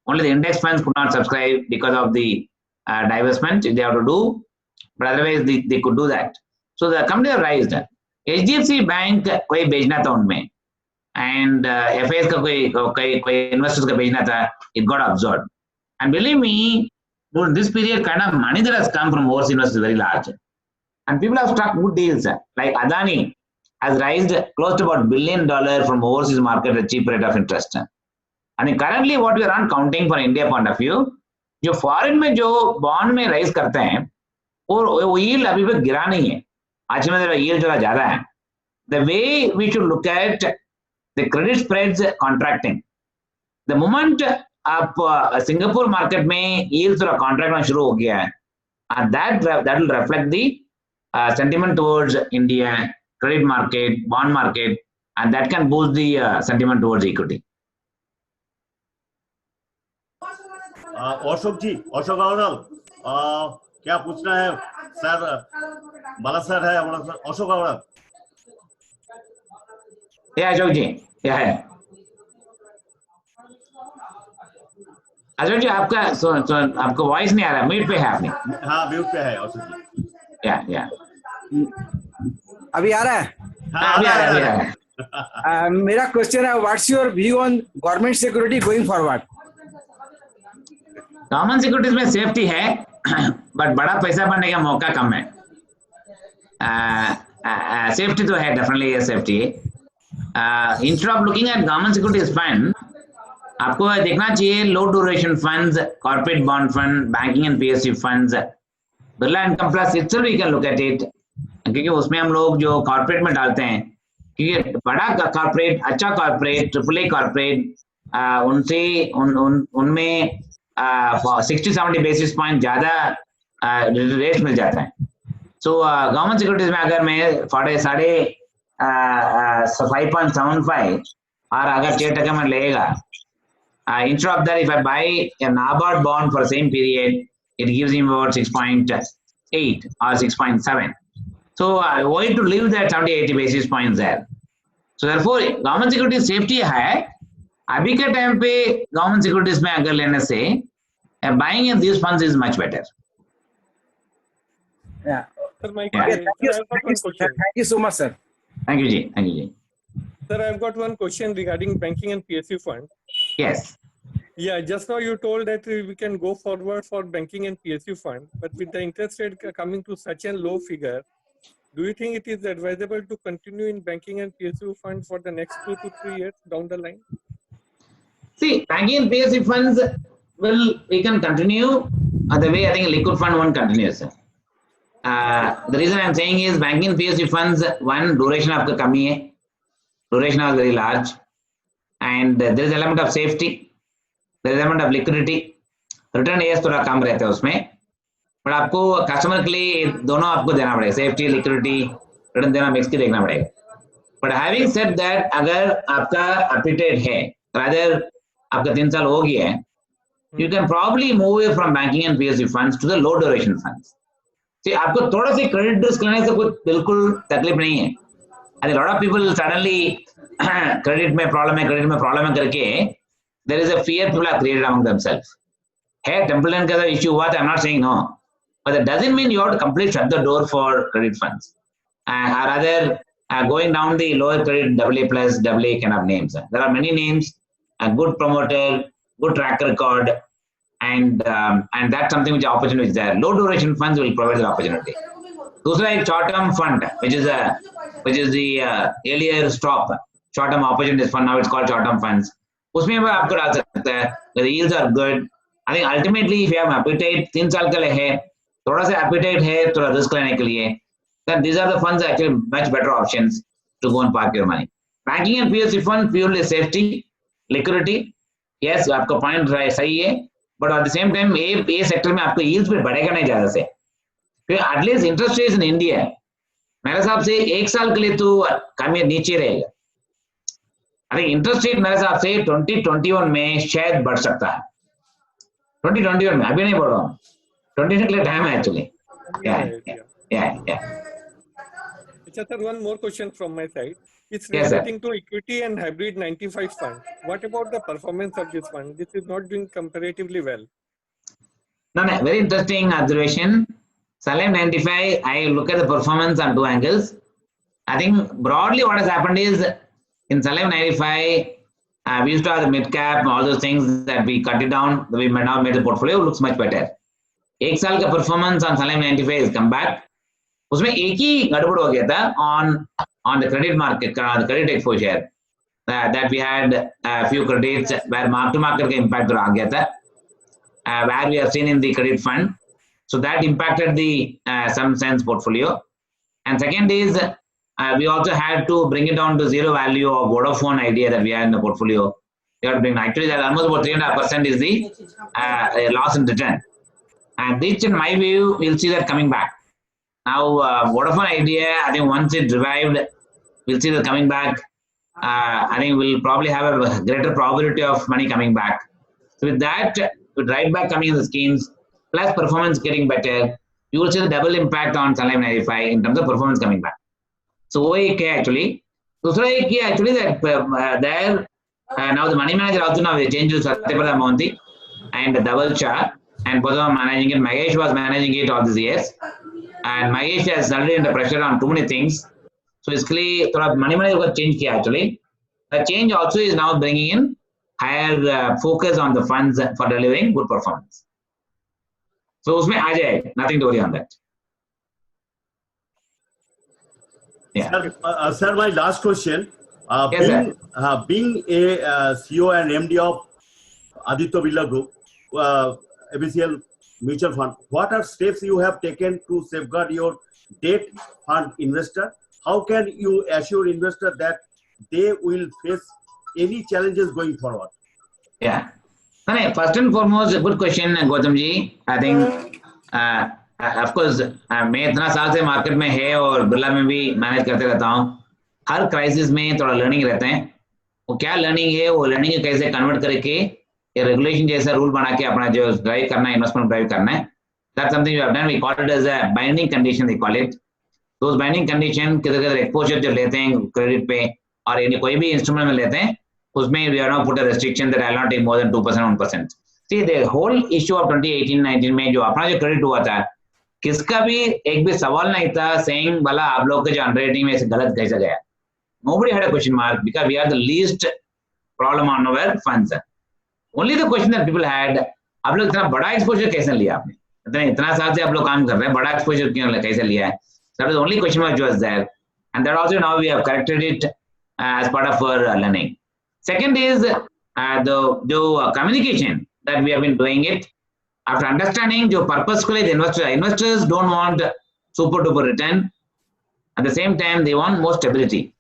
only the index funds could not subscribe because of the divestment they have to do, but otherwise they could do that. So the company raised. HDFC Bank कोई बेचना था उनमें, and FIS का कोई investors का बेचना था. It got absorbed, and believe me, during this period, kind of money that has come from overseas investors is very large, and people have struck good deals. Like Adani has raised close to about $1 billion from overseas market at a cheap rate of interest. And currently, what we are counting for India point of view, जो foreign में जो bond में raise करते हैं, वो yield अभी भी गिरा नहीं है. आज में yield जो ज़्यादा है. The way we should look at the credit spreads contracting. The moment आप Singapore market में yields थोड़ा contract में शुरू हो गया है, and that will reflect the sentiment towards India credit market, bond market, and that can boost the sentiment towards equity. Ashok Agarwal, क्या पूछना है सर? बाला सर है, अशोक अग्रवाल. अशोक जी, अशोक जी आपका आपको वॉइस नहीं आ रहा, म्यूट पे है आपने? हाँ, म्यूट पे है अशोक जी. अभी आ रहा है? हाँ, अभी आ रहा है. मेरा क्वेश्चन है, what's your view on government security going forward? Government securities में सेफ्टी है, बट बड़ा पैसा बनने का मौका कम है. सेफ्टी तो है, डेफिनेटली है safety. Instead of looking at government securities fund, आपको देखना चाहिए low duration funds, corporate bond fund, banking and PSU funds. Birla income plus itself we can look at it, क्योंकि उसमें हम लोग जो कॉर्पोरेट में डालते हैं, क्योंकि बड़ा कॉर्पोरेट, अच्छा कॉर्पोरेट, AAA कॉर्पोरेट, उनमें 60-70 बेसिस पॉइंट ज्यादा रेट मिल जाता है. सो गवर्नमेंट सिक्योरिटीज में अगर मैं 5.75 और अगर 6% में लेगा, instead of that, if I buy a NABARD bond for the same period, it gives him about 6.8 or 6.7. So why to leave that 70-80 basis points there? So therefore, government security safety है. अभी के time पे government securities में अगर लेने से buying in these funds is much better. Yeah. Sir, Okay, sir, I've got one question. thank you so much, sir. Thank you, Ji. Thank you, Ji. Sir, I've got one question regarding banking and PSU fund. Yes. Yeah, just now you told that we can go forward for banking and PSU fund, but with the interest rate coming to such a low figure, do you think it is advisable to continue in banking and PSU fund for the next 2 to 3 years down the line? See, banking and PSU funds we can continue the way I think liquid fund won't continue, sir. The reason I'm saying is banking and PSU funds, one, duration आपका कमी है, duration is very large, and there is element of safety, there is element of liquidity, return AS थोड़ा कम रहता है उसमें, but आपको customer के लिए दोनों आपको देना पड़ेगा, safety, liquidity, return देना mix के देखना पड़ेगा. But having said that, अगर आपका appetite है, rather आपका 3 साल हो गया है, you can probably move away from banking and PSU funds to the low duration funds. See, आपको थोड़ा सी credit risk लेने से कुछ बिल्कुल तकलीफ नहीं है. I think a lot of people suddenly credit में problem है करके there is a fear people have created among themselves. है Templeton का issue हुआ था, I'm not saying no, but that doesn't mean you have to completely shut the door for credit funds. Or rather, going down the lower credit AA plus AA kind of names. There are many names, a good promoter, good track record, and that's something which opportunity is there. Low duration funds will provide the opportunity. दूसरा एक short term fund, which is the earlier stop short term opportunities fund. Now it's called short term funds. उसमें भी आपको डाल सकता है. The yields are good. I think ultimately if you have appetite 3 साल के लिए है, थोड़ा सा appetite है थोड़ा risk लेने के लिए, then these are the funds actually much better options to go and park your money. Banking and PSU fund purely safety, liquidity. Yes, आपका point सही है, but at the same time ये sector में आपको yields भी बढ़ेगा नहीं ज़्यादा से. At least interest rates in India, मेरे हिसाब से 1 साल के लिए तो कमी नीचे रहेगा. I think interest rate मेरे हिसाब से 2021 में शायद बढ़ सकता है. 2021 में अभी नहीं बढ़ रहा हूँ. 20 के लिए time है actually. Yeah. Sir, one more question from my side. It's Yes, relating to equity and hybrid 95 fund. What about the performance of this fund? This is not doing comparatively well. No, very interesting observation. Salim 95, I look at the performance on 2 angles. I think broadly what has happened is in Salim 95, we used to have the mid cap, all those things that we cut it down. We now made the portfolio looks much better. 1 साल का performance on Salim 95 has come back. उसमें एक ही गड़बड़ हो गया था on the credit market, the credit exposure that we had a few credits where mark to market का impact आ गया था, where we have seen in the credit fund. So that impacted the some sense portfolio. And second is we also had to bring it down to zero value of Vodafone idea that we had in the portfolio. We have to bring actually that almost about 3.5% is the loss in return. And this, in my view, we'll see that coming back. Now, Vodafone idea, I think once it revived, we'll see that coming back. I think we'll probably have a greater probability of money coming back. So with that, with right back coming in the schemes, plus performance getting better, you will see the double impact on Salim 95 in terms of performance coming back. So वो एक है actually. दूसरा एक ये actually that there now the money manager also now they changed to Satyaprada Mohanty and Dhaval Shah, and both of them managing it. Mahesh was managing it all these years, and Mahesh has already under pressure on too many things. So इसलिए थोड़ा money manager को change किया actually. The change also is now bringing in higher focus on the funds for delivering good performance. So उसमें आ जाएगा, nothing to worry on that. Yeah. Sir, my last question. Yes, being a CEO and MD of Aditya Birla Group, ABSL Mutual Fund, what are steps you have taken to safeguard your debt fund investor? How can you assure investor that they will face any challenges going forward? Yeah. First and foremost, a good question, Gautam ji. I think, of course, मैं इतना साल से market में है और बिरला में भी manage करते रहता हूँ. हर क्राइसिस में थोड़ा लर्निंग रहते हैं. वो क्या लर्निंग है, वो लर्निंग को कैसे कन्वर्ट करके ये रेगुलेशन जैसा रूल बना के अपना जो ड्राइव करना है, इन्वेस्टमेंट ड्राइव करना है. That's something we have done. We call it as a binding condition. They call it. Those binding condition किधर exposure जो लेते हैं क्रेडिट पे और यानी कोई भी इंस्ट्रूमेंट में लेते हैं, उसमें we have not put a restriction that I'll not take more than 2% 1%. See the whole issue of 2018-19 में जो अपना जो क्रेडिट हुआ था, किसका भी एक भी सवाल नहीं था saying भला आप लोग के जो अंडरराइटिंग में गलत कैसा गया. Nobody had a question mark because we are the least problem on our funds. Only the question that people had, आप लोग इतना बड़ा एक्सपोजर कैसे लिया आपने, इतना साल से आप लोग काम कर रहे हैं, बड़ा एक्सपोजर क्यों कैसे लिया है. That was the only question which was there, and that also now we have corrected it as part of our learning. Second is the communication that we have been doing it after understanding the purpose के लिए investors don't want super duper return. At the same time, they want more stability.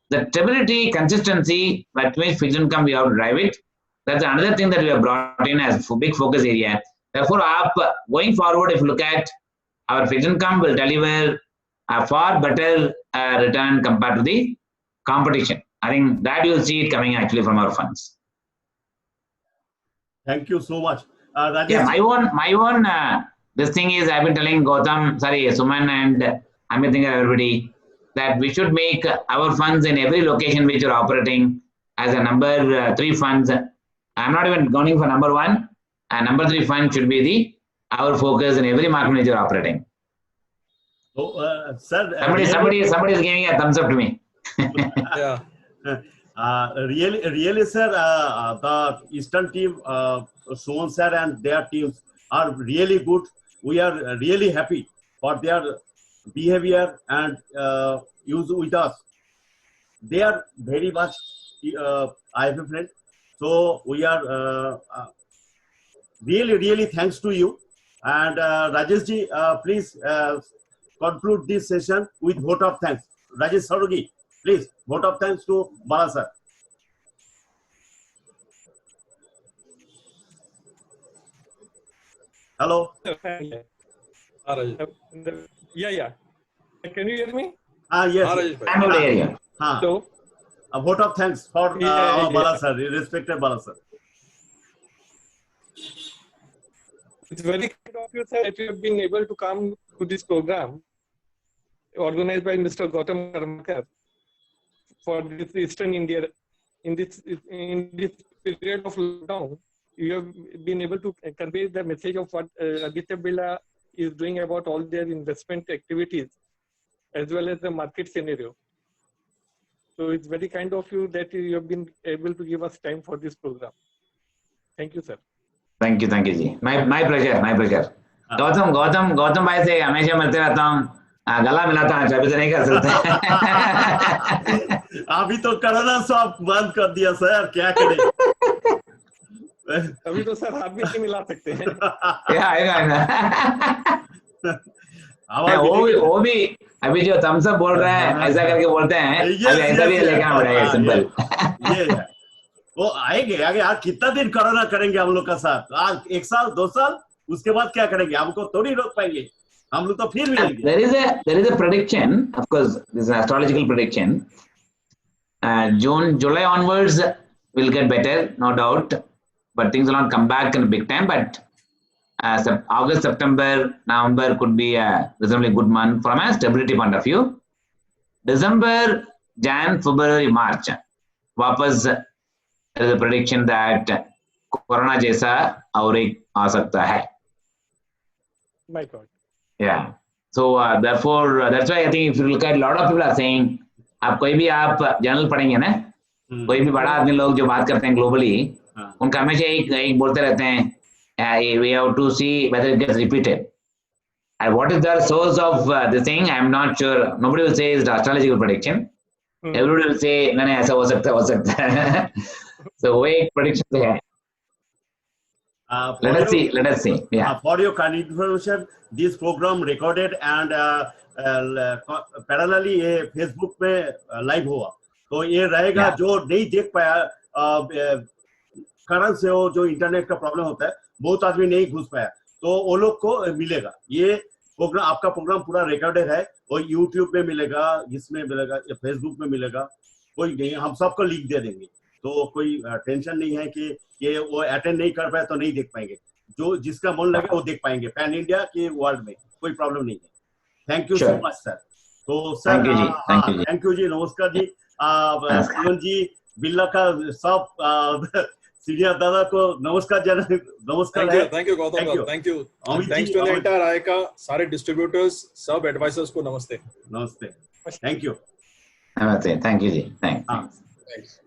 The stability, consistency, that means fixed income, we have to drive it. That's another thing that we have brought in as a big focus area. Therefore, going forward, if you look at our fixed income, will deliver a far better return compared to the competition. I think that you'll see it coming actually from our funds. Thank you so much. Yeah, my one. This thing is, I've been telling Gautam, Suman, and Amit, everybody, that we should make our funds in every location which are operating as a number 3 funds. I'm not even going for number 1. Number 3 fund should be our focus in every market which are operating. So, sir, somebody is giving a thumbs up to me. Yeah. Really, sir, the Eastern team, Suman sir and their teams are really good. We are really happy for their behavior and use with us. They are very much IFA friend. So we are really thanks to you. And Rajesh ji, please conclude this session with vote of thanks. Rajesh Sarugi, please vote of thanks to Bala sir. Hello. Yeah. Can you hear me? Yes. I'm able to hear you. So, a vote of thanks for Bala sir, respected Bala sir. it's very kind of you, sir, that you have been able to come to this program organized by Mr. Gautam Karmakar for this Eastern India. In this period of lockdown, you have been able to convey the message of what Aditya Birla is doing about all their investment activities as well as the market scenario. So it's very kind of you that you have been able to give us time for this program. Thank you, sir. Thank you, ji. My pleasure. Gautam भाई से हमेशा मिलते रहता हूँ, गला मिलाता हूँ, अभी तो नहीं कर सकते. अभी तो कोरोना सब बंद कर दिया सर, क्या करें. अभी तो सर हाथ भी नहीं मिला सकते हैं. वो भी अभी जो थम्स अप बोल रहे हैं ऐसा करके बोलते हैं, अभी ऐसा भी लेकर आना पड़ेगा. सिंपल ये वो आएंगे आगे. यार कितना दिन कोरोना करेंगे हम लोग का साथ, आज 1 साल 2 साल, उसके बाद क्या करेंगे, हमको थोड़ी रोक पाएंगे, हम लोग तो फिर भी लेंगे. there is a prediction, of course this is an astrological prediction. July onwards will get better, no doubt, but things will not come back in a big time. But August, September, November could be a reasonably good month from a stability point of view. December, Jan, February, March, वापस there is a prediction that corona जैसा और एक आ सकता है. My God. Yeah. So therefore, that's why I think if you look at a lot of people are saying, आप कोई भी आप जर्नल पढ़ेंगे ना, कोई भी बड़ा आदमी लोग जो बात करते हैं ग्लोबली, उनका हमेशा एक बोलते रहते हैं, we have to see whether it gets repeated. And what is the source of the thing? I'm not sure. Nobody will say it's the astrological prediction. Everybody will say, no, ऐसा हो सकता है. So वो एक prediction है. Let us see. Yeah. For your kind information, this program recorded and parallelly ये Facebook पे live हुआ, तो ये रहेगा. जो नहीं देख पाया कारण से हो, जो इंटरनेट का प्रॉब्लम होता है, बहुत आदमी नहीं घुस पाया, तो वो लोग को मिलेगा. ये प्रोग्राम, आपका प्रोग्राम पूरा रिकॉर्डेड है, और यूट्यूब पे मिलेगा, इसमें मिलेगा, या फेसबुक में मिलेगा, कोई नहीं, हम सबको लिंक दे देंगे। तो कोई टेंशन नहीं है कि ये वो अटेंड नहीं कर पाए तो नहीं देख पाएंगे, जो जिसका मन लगे वो देख पाएंगे, पैन इंडिया के वर्ल्ड में, कोई प्रॉब्लम नहीं है। Thank you so much sir. तो sir thank you ji, thank you ji, thank you ji, नमस्कार जी। जीवन जी बिल्ला का सब सीनियर दादा को नमस्कार नमस्कार है। Thank you Gautam sir, thank you, thanks to the entire आयका, सारे डिस्ट्रीब्यूटर्स, सब एडवाइजर्स को नमस्ते। नमस्ते, थैंक यू। नमस्ते, थैंक यू जी, थैंक्स।